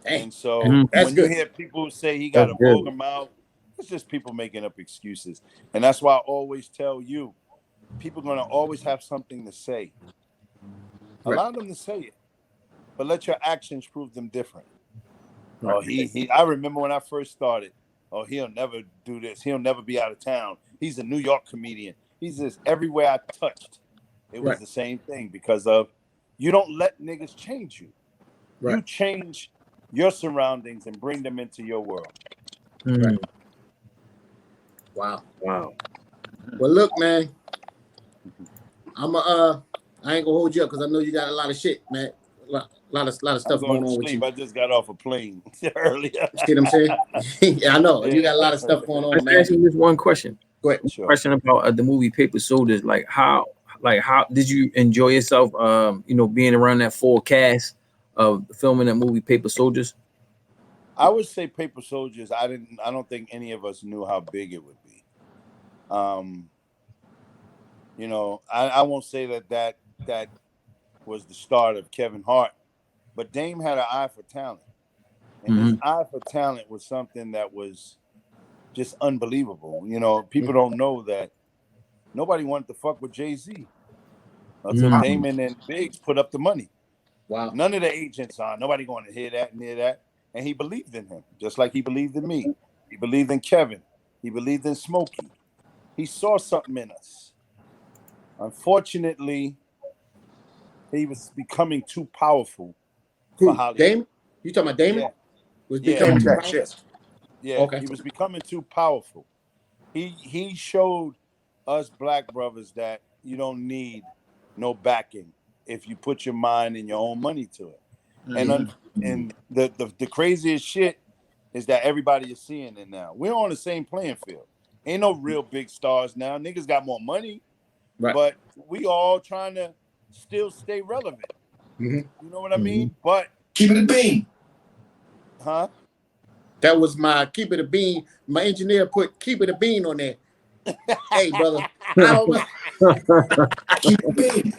And so when you hear people say he got a vulgar mouth, it's just people making up excuses. And that's why I always tell you, people are going to always have something to say. Allow them to say it, but let your actions prove them different. Oh, I remember when I first started, oh, he'll never do this. He'll never be out of town. He's a New York comedian. He's just everywhere I touched. It was the same thing because of you don't let niggas change you. You change your surroundings and bring them into your world. Wow. Well, look, man, I ain't gonna hold you up because I know you got a lot of shit, man. A lot of stuff going on with you. I just got off a plane earlier. See what I'm saying? Yeah, I know. You got a lot of stuff going on, man. Ask you this one question. Go ahead. Sure. Question about the movie Paper Soldiers. Like how did you enjoy yourself? Being around that full cast of filming that movie Paper Soldiers. I would say Paper Soldiers. I don't think any of us knew how big it would be. I won't say that was the start of Kevin Hart, but Dame had an eye for talent, and his eye for talent was something that was just unbelievable. You know, people don't know that nobody wanted to fuck with Jay-Z until Damon and Biggs put up the money. Wow. None of the agents nobody going to hear that, near that. And he believed in him, just like he believed in me. He believed in Kevin. He believed in Smokey. He saw something in us. Unfortunately, he was becoming too powerful for Hollywood. Damon? You talking about Damon? Yeah. Was becoming too powerful? Yeah, okay. He was becoming too powerful. He showed us black brothers that you don't need no backing if you put your mind and your own money to it. And the craziest shit is that everybody is seeing it now. We're on the same playing field. Ain't no real big stars now. Niggas got more money, but we all trying to still stay relevant. You know what I mean? But keep it a bean. Huh? That was my keep it a bean. My engineer put keep it a bean on there. Hey, brother, I don't know. Keep it a bean.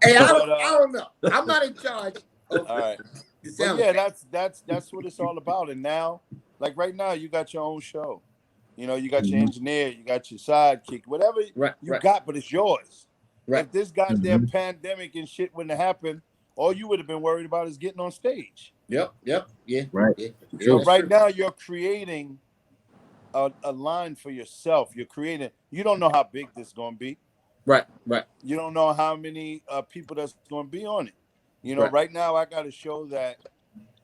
Hey, I don't know. I'm not in charge. All right. But yeah, that's what it's all about. And now, like right now, you got your own show. You know, you got your engineer, you got your sidekick, whatever you got, but it's yours. Right. If this goddamn pandemic and shit wouldn't have happened, all you would have been worried about is getting on stage. Yep. Yeah. Right. Yeah. So right now you're creating a line for yourself. You're creating. You don't know how big this is going to be. Right. You don't know how many people that's going to be on it. You know, right now I got a show that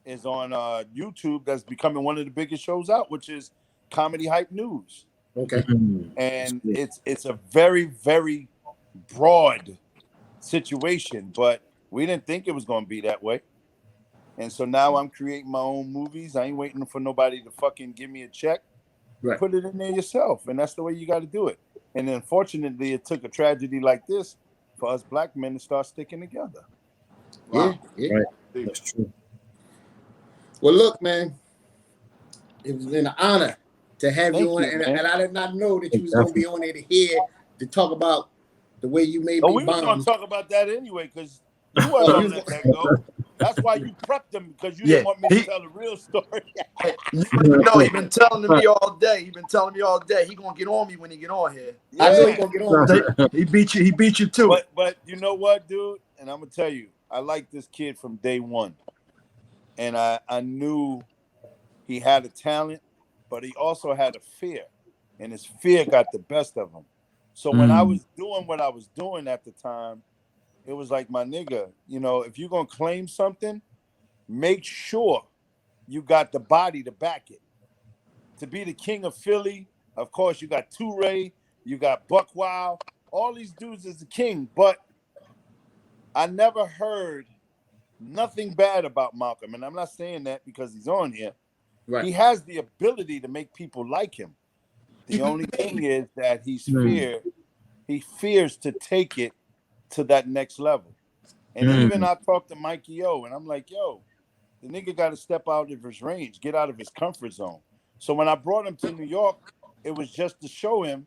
is on YouTube that's becoming one of the biggest shows out, which is Comedy Hype News. Okay. And it's a very, very broad situation, but we didn't think it was going to be that way. And so now I'm creating my own movies. I ain't waiting for nobody to fucking give me a check. Right. Put it in there yourself. And that's the way you got to do it. And unfortunately, it took a tragedy like this for us black men to start sticking together. Wow. Yeah. Right. That's true. Well, look, man, it was an honor to have you on, and I did not know that you was going to be on there to talk about the way you made me we were going to talk about that anyway, because you weren't going to let that go. That's why you prepped them, because you didn't want me to tell the real story. You know, he's been telling me all day. He going to get on me when he get on here. Yeah. I know he going to get on me. He beat you too. But you know what, dude? And I'm going to tell you, I like this kid from day one. And I knew he had a talent, but he also had a fear. And his fear got the best of him. So when I was doing what I was doing at the time, it was like, my nigga, you know, if you're going to claim something, make sure you got the body to back it. To be the king of Philly, of course, you got Toure, you got Buck Wild. All these dudes is the king. But I never heard nothing bad about Malcolm. And I'm not saying that because he's on here. Right. He has the ability to make people like him. The only thing is that he fears to take it to that next level. And even I talked to Mikey O, and I'm like, yo, the nigga got to step out of his range, get out of his comfort zone. So when I brought him to New York, it was just to show him,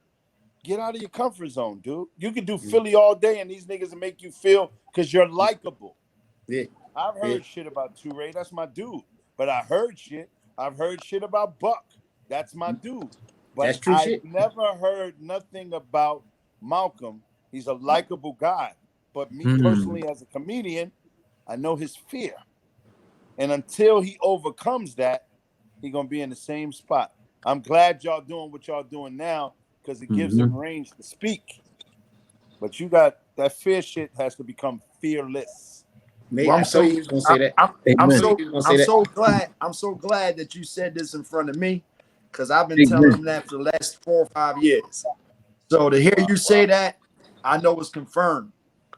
get out of your comfort zone, dude. You can do Philly all day, and these niggas will make you feel because you're likable. Yeah. I've heard shit about Toure. That's my dude. But I heard shit. I've heard shit about Buck. That's my dude. But that's true shit. Never heard nothing about Malcolm. He's a likable guy. But me personally, as a comedian, I know his fear. And until he overcomes that, he's going to be in the same spot. I'm glad y'all doing what y'all doing now because it gives him range to speak. But you got that fear shit has to become fearless. Well, I'm so gonna say that. I'm so glad that you said this in front of me, because I've been telling him that for the last 4 or 5 years. So to hear you say that, I know it's confirmed.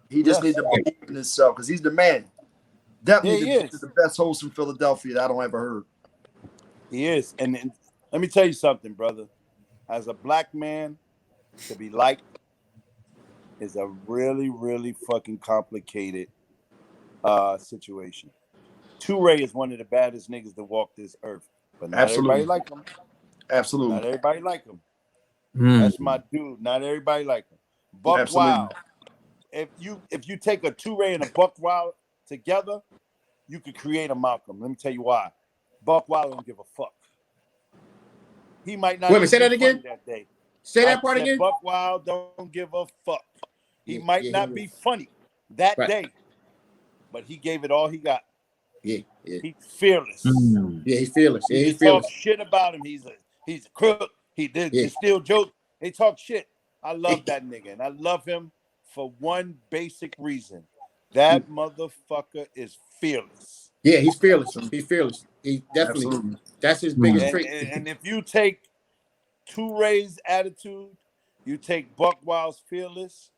He just needs to believe in himself because he's the man. Definitely the best host in Philadelphia that I don't ever heard. He is, and let me tell you something, brother. As a black man, to be liked is a really, really fucking complicated situation. Toure is one of the baddest niggas to walk this earth, but not everybody like him. Absolutely, not everybody like him. That's my dude. Not everybody like him. Buck Wild. If you take a Toure and a Buck Wild together, you could create a Malcolm. Let me tell you why. Buck Wild don't give a fuck. He might not. Wait, say that again. That day. Say that part again. Buck Wild don't give a fuck. He might not be funny that day, but he gave it all he got. He's fearless. Yeah, he's fearless. Yeah, he's fearless. Talk shit about him. He's a crook. He steal jokes. They talk shit. I love that nigga, and I love him for one basic reason. That motherfucker is fearless. Yeah, he's fearless. He's fearless. He definitely. That's his biggest trait. And if you take Toure's attitude, you take Buck Wild's fearless,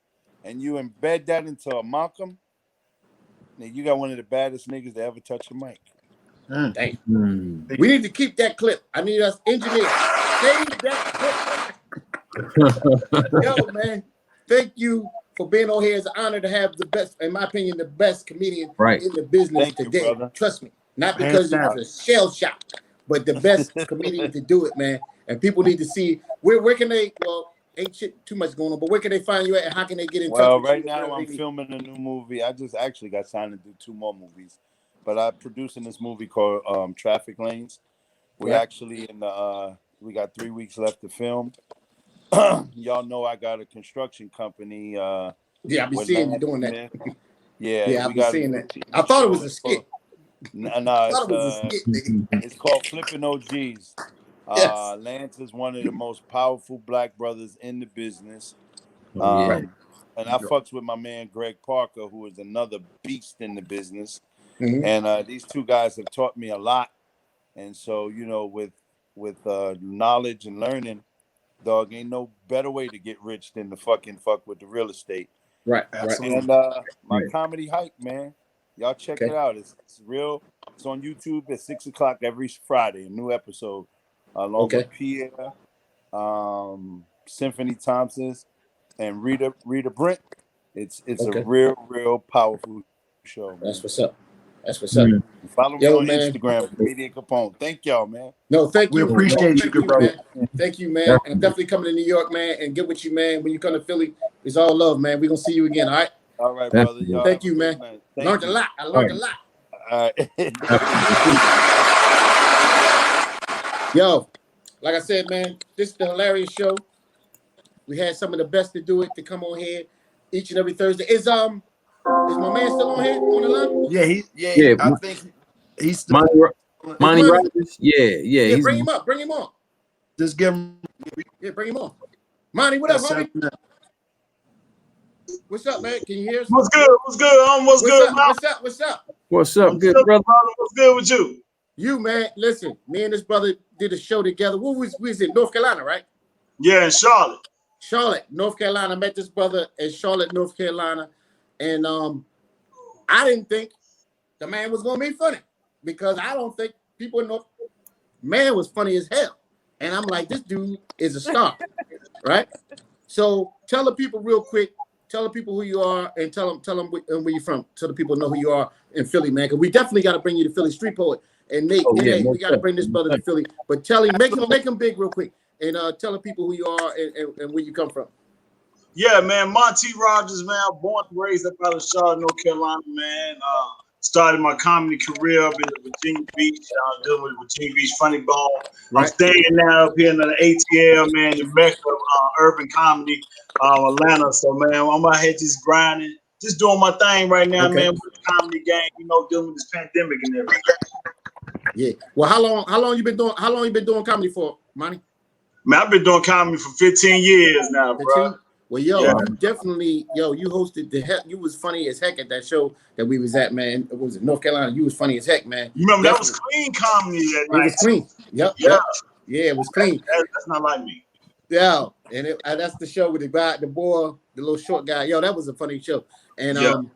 and you embed that into a Malcolm, then you got one of the baddest niggas to ever touch a mic. We need to keep that clip. I need us engineers. Save that clip. Yo, man, thank you for being on here. It's an honor to have the best, in my opinion, the best comedian in the business today. Trust me. Not because it was a shell shock, but the best comedian to do it, man. And people need to see where can they? Well, ain't shit too much going on, but where can they find you at, and how can they get in touch with you? Well, right now I'm filming a new movie. I just actually got signed to do 2 more movies, but I'm producing this movie called Traffic Lanes. We're actually in the we got 3 weeks left to film. Y'all know I got a construction company. Yeah, I be seeing you doing that. Yeah, I be seeing that. I thought it was a skit. It's called Flipping OGs. Yes. Lance is one of the most powerful black brothers in the business. Yeah. And I fucks with my man Greg Parker, who is another beast in the business. Mhm. And these two guys have taught me a lot. And so, you know, with knowledge and learning, dog, ain't no better way to get rich than to fucking fuck with the real estate. Right. And my comedy hype, man. Y'all check it out. It's real. It's on YouTube at 6 o'clock every Friday. A new episode, along with Pierre, Symphony Thompson, and Rita Brent. It's a real powerful show. Man. That's what's up. That's what's up. Follow me on Instagram, Comedic Capone. Thank y'all, man. No, thank you. We appreciate you, good brother. Man. Thank you, man. And I'm definitely coming to New York, man, and get with you, man. When you come to Philly, it's all love, man. We're gonna see you again, all right? All right, brother. Y'all thank you, man. Learned a lot. I learned a lot. All right. Yo, like I said, man, this is the Hill-arious Show. We had some of the best to do it to come on here each and every Thursday. Is my man still on here on the line? Yeah. I think he's still Monty Rogers. Yeah. Bring him up. Bring him on. Just give him. Yeah, bring him on. Monty, what up, homie? What's up, man? Can you hear us? What's good? What's good? What's good? What's up, good brother? What's good with you? You, man, listen, me and this brother did a show together. We was in North Carolina, right? Yeah, in Charlotte. Charlotte, North Carolina. I met this brother in Charlotte, North Carolina. And I didn't think the man was gonna be funny because I don't think people in North man was funny as hell. And I'm like, this dude is a star, right? So tell the people real quick, tell the people who you are, and tell them where you're from, so the people know who you are in Philly, man. Because we definitely got to bring you to Philly. Street Poet and Nate. We got to bring this brother to Philly. But tell him, make him big real quick, and tell the people who you are and where you come from. Yeah, man, Monty Rogers, man. Born and raised up out of Charlotte, North Carolina, man. Started my comedy career up in Virginia Beach, dealing with Virginia Beach Funny Bone. I'm staying now up here in the ATL, man, the mecca of urban comedy, Atlanta. So, man, I'm out here just grinding, just doing my thing right now, man, with the comedy game, you know, dealing with this pandemic and everything. Yeah. Well, how long you been doing comedy for, Monty? Man, I've been doing comedy for 15 years now, 15? Bro. Well, you definitely, you hosted you was funny as heck at that show that we was at, man. It was in North Carolina. You was funny as heck, man. You remember that was clean comedy that night. It was clean. Yep. Yeah, it was clean. That's not like me. Yeah, and that's the show with the guy, the boy, the little short guy. Yo, that was a funny show. And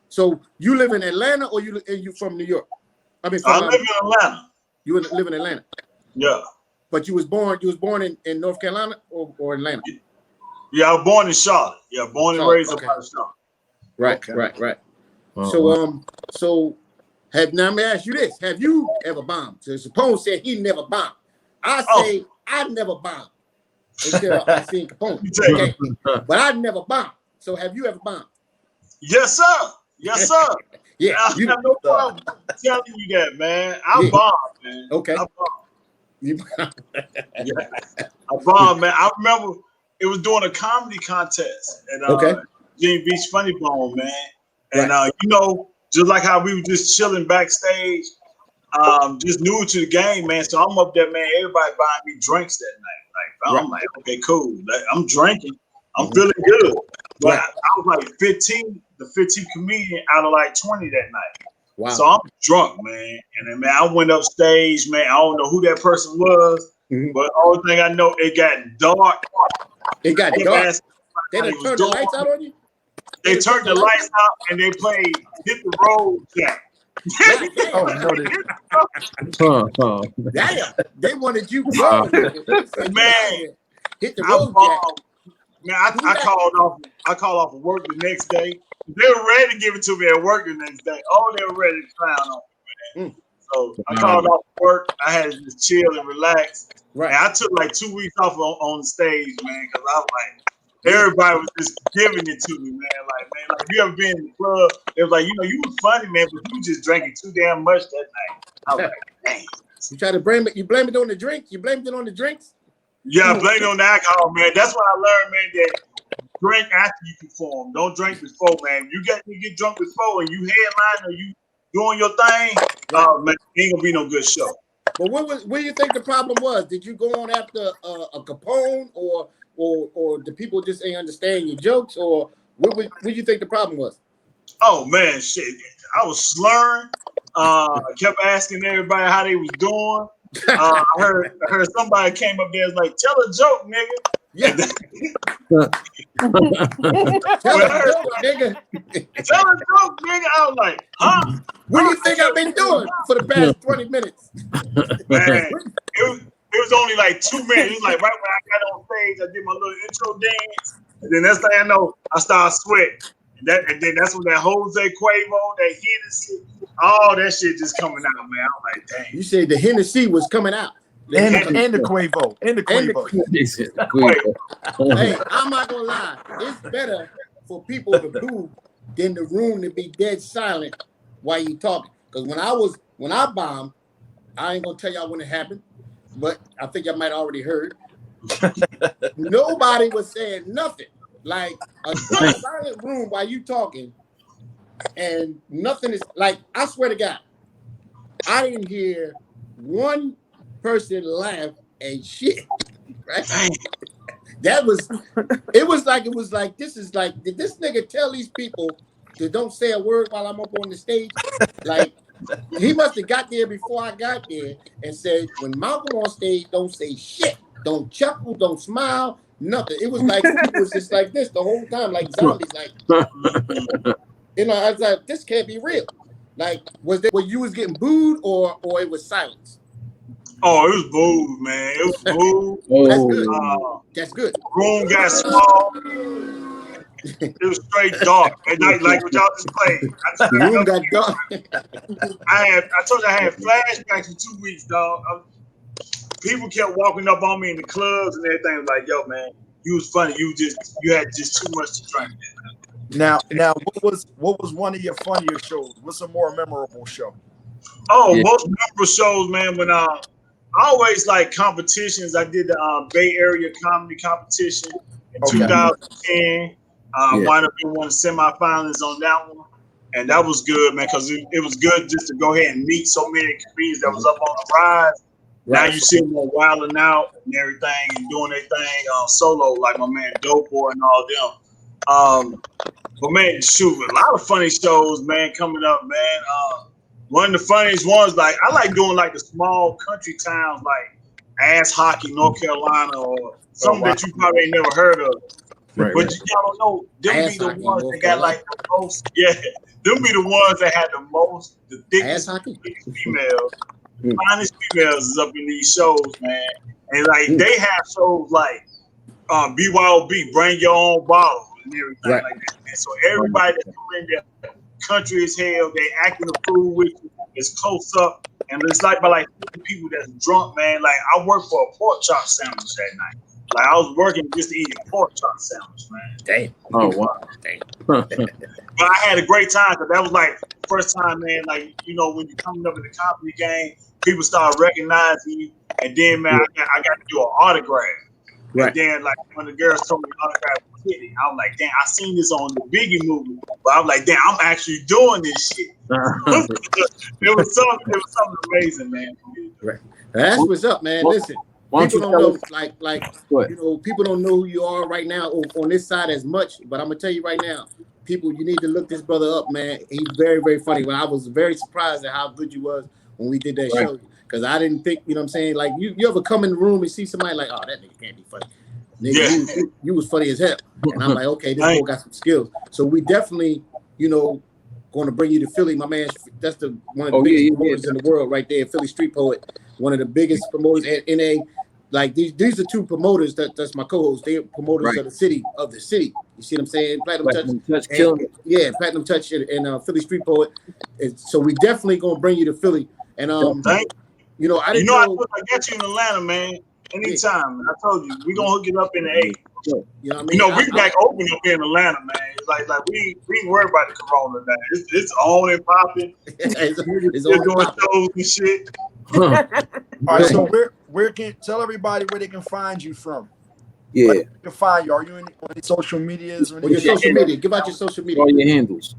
so you live in Atlanta or you from New York? I live in Atlanta. You live in Atlanta? Yeah. But you was born in North Carolina or Atlanta? Yeah, I was born in Charlotte. Yeah, born and raised up out of Charlotte. Right. So now let me ask you this: have you ever bombed? So Capone said he never bombed. I say I never bombed until I seen Capone. Okay? But I never bombed. So have you ever bombed? Yes, sir. Yes, sir. Yeah, I have no problem telling you that, man. I bombed, man. Okay. I bombed. I bombed, man. I remember. It was doing a comedy contest at Virginia Beach Funny Bone, man. And you know, just like how we were just chilling backstage, just new to the game, man. So I'm up there, man. Everybody buying me drinks that night. Like I'm like, okay, cool. I'm drinking. I'm feeling good. But I was like 15, the 15th comedian out of like 20 that night. Wow. So I'm drunk, man. And then, man, I went up stage, man. I don't know who that person was, but the only thing I know, it got dark. It got dark. They done turned the lights out on you? They turned the lights out and they played Hit the Road Jack. Damn. They wanted you gone. Man, hit the road jack. Man, I called off of work the next day. They were ready to give it to me at work the next day. Oh, they were ready to clown on me, man. So I called off work. I had to just chill and relax. Right. And I took like 2 weeks off on the stage, man, because I was like, everybody was just giving it to me, man. Like, you ever been in the club? It was like, you was funny, man, but you just drinking too damn much that night. I was like, dang. You try to blame it. You blame it on the drink. You blamed it on the drinks. Yeah, I blame it on the alcohol, man. That's what I learned, man. That drink after you perform. Don't drink before, man. You get drunk before and you headline or you doing your thing. Man, it ain't gonna be no good show. But what do you think the problem was? Did you go on after a Capone, or the people just ain't understand your jokes, or what do you think the problem was? Oh man, shit! I was slurring. I kept asking everybody how they was doing. I heard somebody came up there and was like, "Tell a joke, nigga." Yeah. Tell a joke, nigga. I was like, huh? What do you think I've been doing for the past 20 minutes? Man, it was only like 2 minutes. It was like right when I got on stage, I did my little intro dance, and then next thing I know, I started sweating. And then that's when that Jose Quavo, that Hennessy, all that shit just coming out, man. I'm like, dang. You said the Hennessy was coming out. And the Quavo. Hey, I'm not gonna lie. It's better for people to boo than the room to be dead silent while you talking. Because when I bombed, I ain't gonna tell y'all when it happened, but I think y'all might already heard. Nobody was saying nothing. Like a silent room while you talking, and nothing is like. I swear to God, I didn't hear one person laugh and shit. Right? It was like this is like, did this nigga tell these people to don't say a word while I'm up on the stage? Like, he must have got there before I got there and said, when Malcolm on stage, don't say shit, don't chuckle, don't smile, nothing. It was like it was just like this the whole time, like zombies. Like, I was like, this can't be real. Like, was you was getting booed or it was silence? Oh, it was booed, man. It was booed. That's good. That's good. Room got small. It was straight dark at night, like what y'all just played. The room got dark. I told you I had flashbacks for 2 weeks, dog. People kept walking up on me in the clubs and everything. Like, yo, man, you was funny. You had just too much to drink. Now, what was one of your funnier shows? What's a more memorable show? Oh, most memorable shows, man. When I always like competitions. I did the Bay Area Comedy Competition in 2010. Wound up in one of the semifinals on that one, and that was good, man, because it was good just to go ahead and meet so many comedians that was up on the rise. Right. Now you see them wilding out and everything and doing their thing solo, like my man Dope Boy and all them. But man, shoot, a lot of funny shows, man, coming up, man. One of the funniest ones, like I like doing like the small country towns, like Ass Hockey, North Carolina, or something that you probably ain't never heard of. Right, but y'all don't know, them be the ones that got like the most. Yeah, them be the ones that had the most, the thickest females. Finest females is up in these shows, man. And like they have shows like BYOB, bring your own bottle and everything like that. And so everybody that's in there, country as hell, they acting the fool with you. It's close up, and it's like by like 50 people that's drunk, man. Like I worked for a pork chop sandwich that night. Like I was working just to eat a pork chop sandwich, man. Damn. Oh wow. Damn. But I had a great time because that was like the first time, man. Like when you're coming up in the comedy game, people start recognizing you, and then man, I got to do an autograph. Right. And then like when the girls told me the autograph was hitting, I was like, damn, I seen this on the Biggie movie, but I was like, damn, I'm actually doing this shit. It was something amazing, man. Right. That's what's up, man. Listen. People don't know, people don't know who you are right now on this side as much, but I'm gonna tell you right now, people, you need to look this brother up, man. He's very, very funny. When I was very surprised at how good you was when we did that show, because I didn't think, you know what I'm saying, like you ever come in the room and see somebody like, oh, that nigga can't be funny. Nigga, you was funny as hell. And I'm like, okay, this boy got some skills. So we definitely, going to bring you to Philly, my man. That's one of the biggest promoters in the world right there, Philly Street Poet. One of the biggest promoters in a, like these are two promoters that's my co-hosts. They're promoters of the city. You see what I'm saying? Platinum Touch killing it. Yeah, Platinum Touch and Philly Street Poet. And so we definitely gonna bring you to Philly And Thank you know, I didn't I know. got you in Atlanta, man. Anytime. I told you, we're gonna hook it up in the 8. You know what I mean? We back open up here in Atlanta, man. It's like we ain't worried about the corona now. It's on and popping. It's on and popping. Shows and shit. All right, so where can tell everybody where they can find you from? Yeah. Like, they can find you. Are you on any social medias? Or your social media? Give out your social media. All your handles.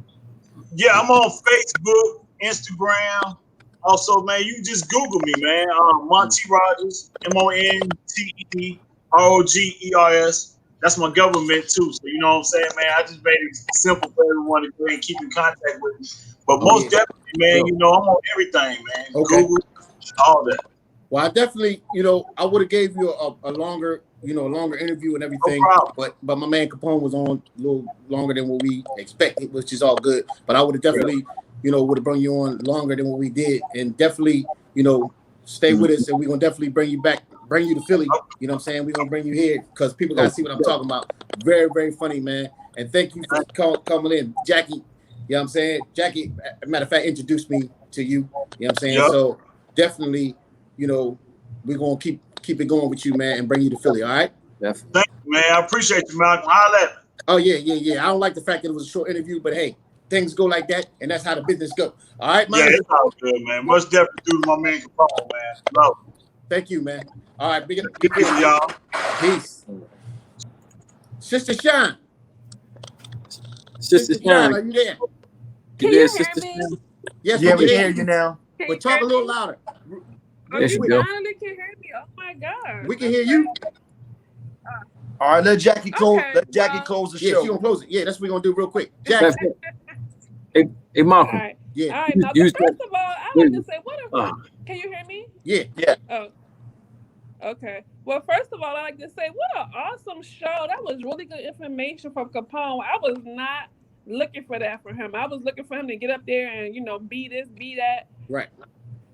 Yeah, I'm on Facebook, Instagram. Also, man, you just Google me, man. Monty Rogers, MONTEROGERS. That's my government too. So you know what I'm saying, man. I just made it simple for everyone to go and keep in contact with me. But most definitely, man, I'm on everything, man. Okay. Google, all that. Well, I definitely, I would have gave you a longer, longer interview and everything. No but my man Capone was on a little longer than what we expected, which is all good. But I would have definitely, would have brought you on longer than what we did, and definitely, stay with us, and we're gonna definitely bring you to Philly. You know what I'm saying? We're gonna bring you here because people gotta see what I'm talking about. Very, very funny, man. And thank you for coming in, Jackie. You know what I'm saying? Jackie, matter of fact, introduced me to you. You know what I'm saying? Yep. So definitely, we're gonna keep it going with you, man, and bring you to Philly. All right? Definitely. Thank you, man. I appreciate you, Malcolm. Holla at me. Oh yeah. I don't like the fact that it was a short interview, but hey, things go like that, and that's how the business go. All right, man. Yeah, it's all good, man. Much definitely do to my man Capone, man. Love. Thank you, man. All right, big peace, y'all. Peace. Sister Shine. Sister Shine, are you there? Can you hear me? Yes, we can hear you now. But talk a little louder. Oh, you finally can hear me. Oh my God. We can hear you. All right, let Jackie close. Let Jackie close the show. Yeah, she gonna close it. Yeah, that's what we're gonna do real quick. Jackie. Hey, Malcolm. All right. Yeah. All right, Malcolm. First of all, I like to say, can you hear me? Yeah. Oh. Okay. Well, first of all, I like to say, what an awesome show. That was really good information from Capone. I was not looking for that from him. I was looking for him to get up there and, be this, be that. Right.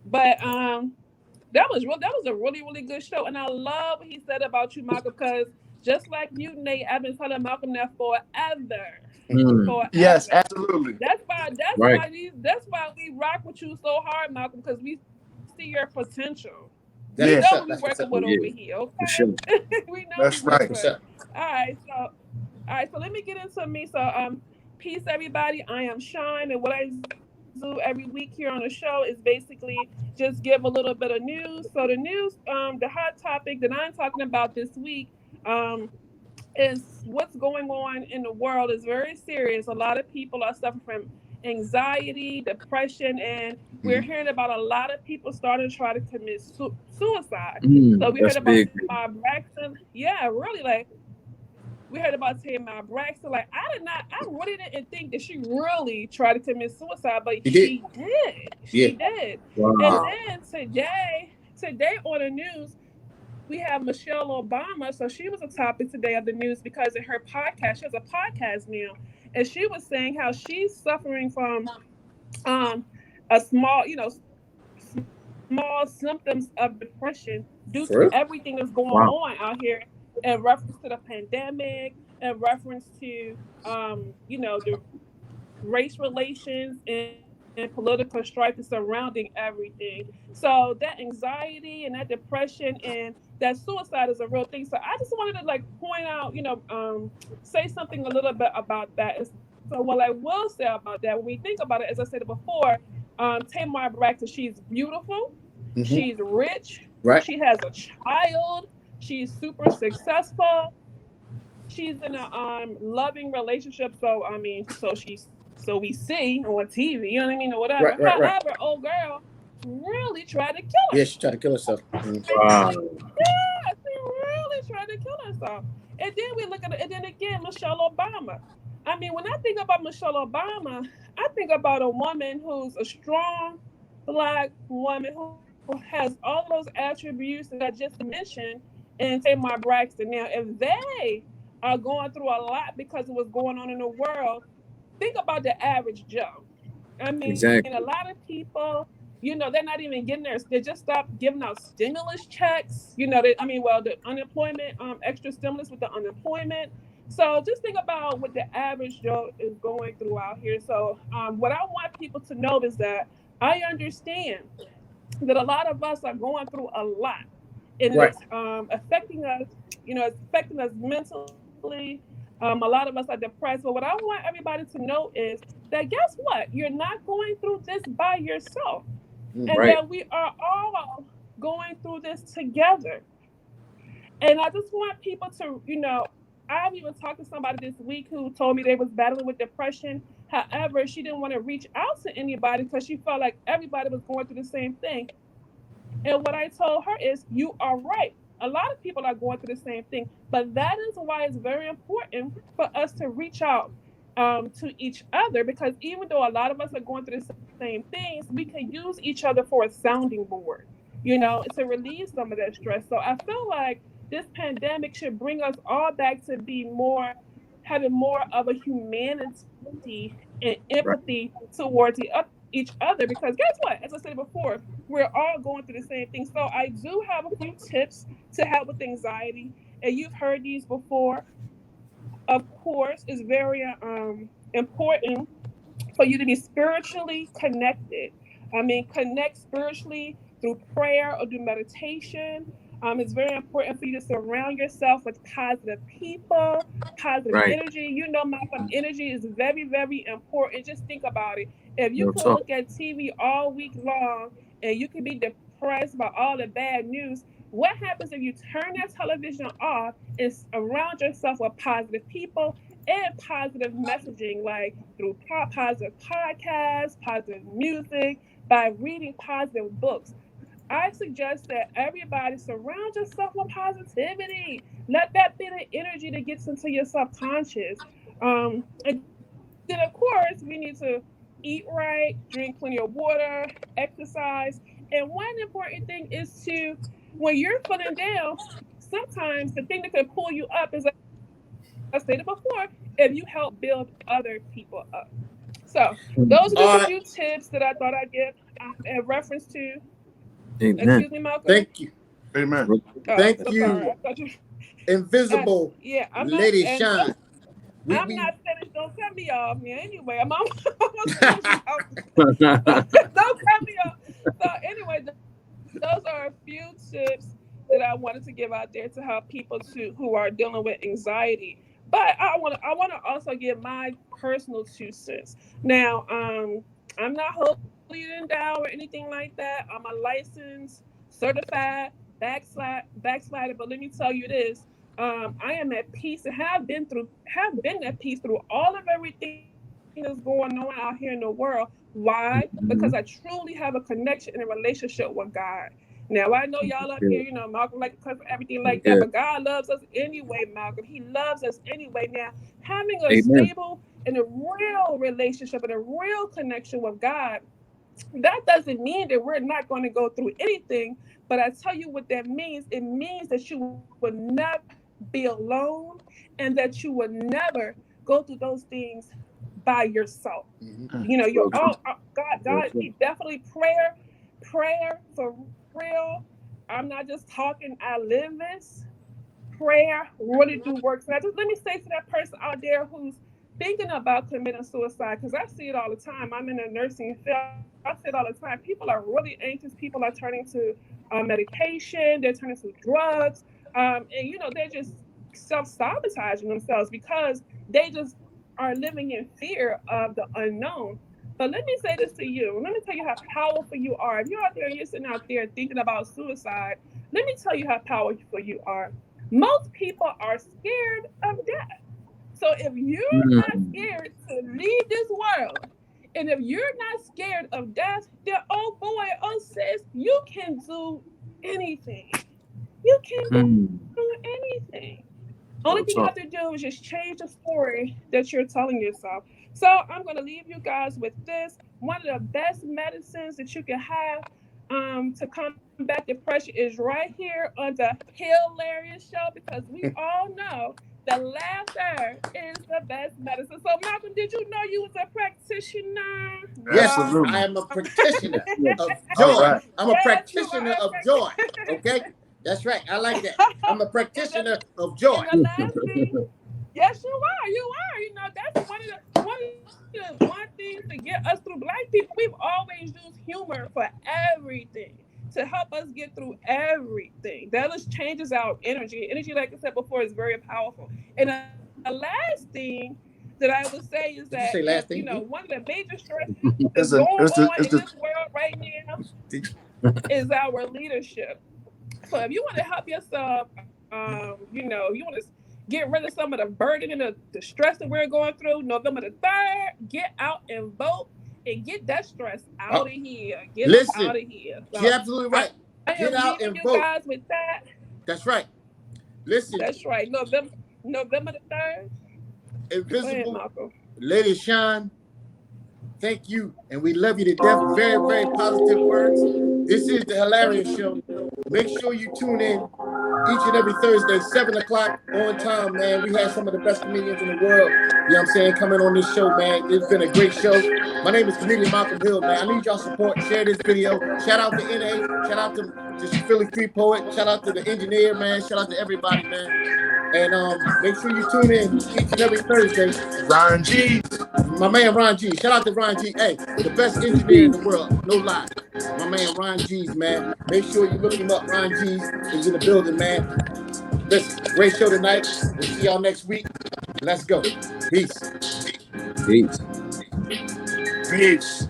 But that was a really, really good show. And I love what he said about you, Malcolm, because just like you, Nate, I've been telling Malcolm that forever. Forever. Yes, absolutely. That's why we rock with you so hard, Malcolm, because we see your potential. We know what we're working with over here, okay? Sure. We know that's right. All right, so let me get into me. So peace everybody. I am Shine, and what I do every week here on the show is basically just give a little bit of news. So the news, the hot topic that I'm talking about this week is what's going on in the world is very serious. A lot of people are suffering from anxiety, depression, and we're hearing about a lot of people starting to try to commit suicide. So we heard about Tamar Braxton. Yeah, really, we heard about Tamar Braxton. I really didn't think that she really tried to commit suicide, but she did. She did. Wow. And then today on the news, we have Michelle Obama. So she was a topic today of the news because in her podcast, she has a podcast now, and she was saying how she's suffering from a small symptoms of depression due to everything that's going on out here in reference to the pandemic, in reference to the race relations and political strife surrounding everything. So that anxiety and that depression and that suicide is a real thing. So I just wanted to point out, say something a little bit about that. So what I will say about that, when we think about it, as I said before, Tamar Braxton, she's beautiful, she's rich, she has a child, she's super successful, she's in a loving relationship. So so we see on TV, you know what I mean, or whatever. However, old girl really tried to kill herself. Yeah, she tried to kill herself. Wow. Yeah, she really tried to kill herself. And then we look at it, and then again, Michelle Obama. I mean, when I think about Michelle Obama, I think about a woman who's a strong Black woman who has all those attributes that I just mentioned in Tamar Braxton. Now, if they are going through a lot because of what's going on in the world, think about the average Joe. I mean, exactly. And a lot of people, they're not even getting they just stopped giving out stimulus checks. The unemployment, extra stimulus with the unemployment. So just think about what the average Joe is going through out here. So what I want people to know is that I understand that a lot of us are going through a lot, and Right. it's affecting us. It's affecting us mentally. A lot of us are depressed. But what I want everybody to know is that guess what? You're not going through this by yourself, and Right. that we are all going through this together. And I just want people to, I've even talked to somebody this week who told me they was battling with depression. However, she didn't want to reach out to anybody because she felt like everybody was going through the same thing. And what I told her is, you are right. A lot of people are going through the same thing, but that is why it's very important for us to reach out to each other, because even though a lot of us are going through the same things, we can use each other for a sounding board, to relieve some of that stress. So I feel like this pandemic should bring us all back to be more, having more of a humanity and Right. empathy towards each other. Because guess what? As I said before, we're all going through the same thing. So I do have a few tips to help with anxiety, and you've heard these before. Of course, it's very important for you to be spiritually connected. I mean, connect spiritually through prayer or through meditation. It's very important for you to surround yourself with positive people, positive Right. energy. Malcolm, energy is very, very important. Just think about it. If you No could talk. look at TV all week long and you could be depressed by all the bad news, what happens if you turn that television off and surround yourself with positive people and positive messaging, like through positive podcasts, positive music, by reading positive books? I suggest that everybody surround yourself with positivity. Let that be the energy that gets into your subconscious. And then, of course, we need to eat right, drink plenty of water, exercise. And one important thing is to, when you're feeling down, sometimes the thing that can pull you up is, as I stated before, if you help build other people up. So those are just a All few right. tips that I thought I'd give in reference to. Amen. Excuse me, Malcolm. Thank you. Amen. Oh, Thank so sorry. you, I thought you. Invisible Yeah, I'm not, Lady and don't. Shine. I'm We not finished. Don't cut me off, man. Anyway, I'm almost finished. Don't cut me off. So anyway, those are a few tips that I wanted to give out there to help people who are dealing with anxiety. But I want to also give my personal 2 cents. Now, I'm not holier than thou or anything like that. I'm a licensed, certified backslider. But let me tell you this. I am at peace and have been at peace through all of everything that's going on out here in the world. Why? Because I truly have a connection and a relationship with God. Now I know y'all up here, Malcolm like to cuss and everything like that, but Yeah. God loves us anyway, Malcolm. He loves us anyway. Now, having a Amen. stable and a real relationship and a real connection with God, that doesn't mean that we're not going to go through anything. But I tell you what that means. It means that you will never be alone, and that you will never go through those things by yourself. You're Real all talk. Real God. talk. Definitely prayer for real. I'm not just talking. I live this. Prayer really do work. So let me say to that person out there who's thinking about committing suicide, because I see it all the time. I'm in the nursing field. I see it all the time. People are really anxious. People are turning to medication. They're turning to drugs. And they're just self-sabotaging themselves because they just are living in fear of the unknown. But let me say this to you. Let me tell you how powerful you are. If you're out there and you're sitting out there thinking about suicide, let me tell you how powerful you are. Most people are scared of death. So if you're not Mm. scared to leave this world, and if you're not scared of death, then oh boy, oh sis, you can do anything. You can do Mm. anything. Only thing you have Real to do talk. is just change the story that you're telling yourself. So I'm going to leave you guys with this. One of the best medicines that you can have to combat depression is right here on the Hill-arious Show, because we all know that laughter is the best medicine. So Malcolm, did you know you was a practitioner? Yes, Yeah. I Absolutely. am a practitioner of All joy. right. I'm a Yes, you practitioner are a of joy. Okay? practitioner. That's right. I like that. I'm a and the practitioner of joy. and the last thing, yes, you are. You are. That's one of the the one thing to get us through, Black people, we've always used humor for everything to help us get through everything. That just changes our energy. Energy, like I said before, is very powerful. And the last thing that I would say is that one of the major stresses that's going on in this world right now is our leadership. So if you want to help yourself, you want to get rid of some of the burden and the stress that we're going through, November the 3rd, get out and vote and get that stress out of here. Get it out of here. So you're absolutely right. Get out and vote. Guys with that. That's right. Listen. That's right. November the 3rd. Invisible Lady Sean, thank you, and we love you to death. Very, very positive words. This is the Hill-arious Show. Make sure you tune in each and every Thursday, 7 o'clock on time, man. We have some of the best comedians in the world, you know what I'm saying, coming on this show, man. It's been a great show. My name is comedian Malcolm Hill, man. I need y'all support. Share this video. Shout out to NA. Shout out to the Philly Free Poet. Shout out to the engineer, man. Shout out to everybody, man. And make sure you tune in each and every Thursday. Ron G. My man Ron G. Shout out to Ron G. Hey, the best engineer in the world. No lie. My man Ron G's, man. Make sure you look him up. Ron G's is in the building, man. Listen, great show tonight. We'll see y'all next week. Let's go. Peace. Peace. Peace.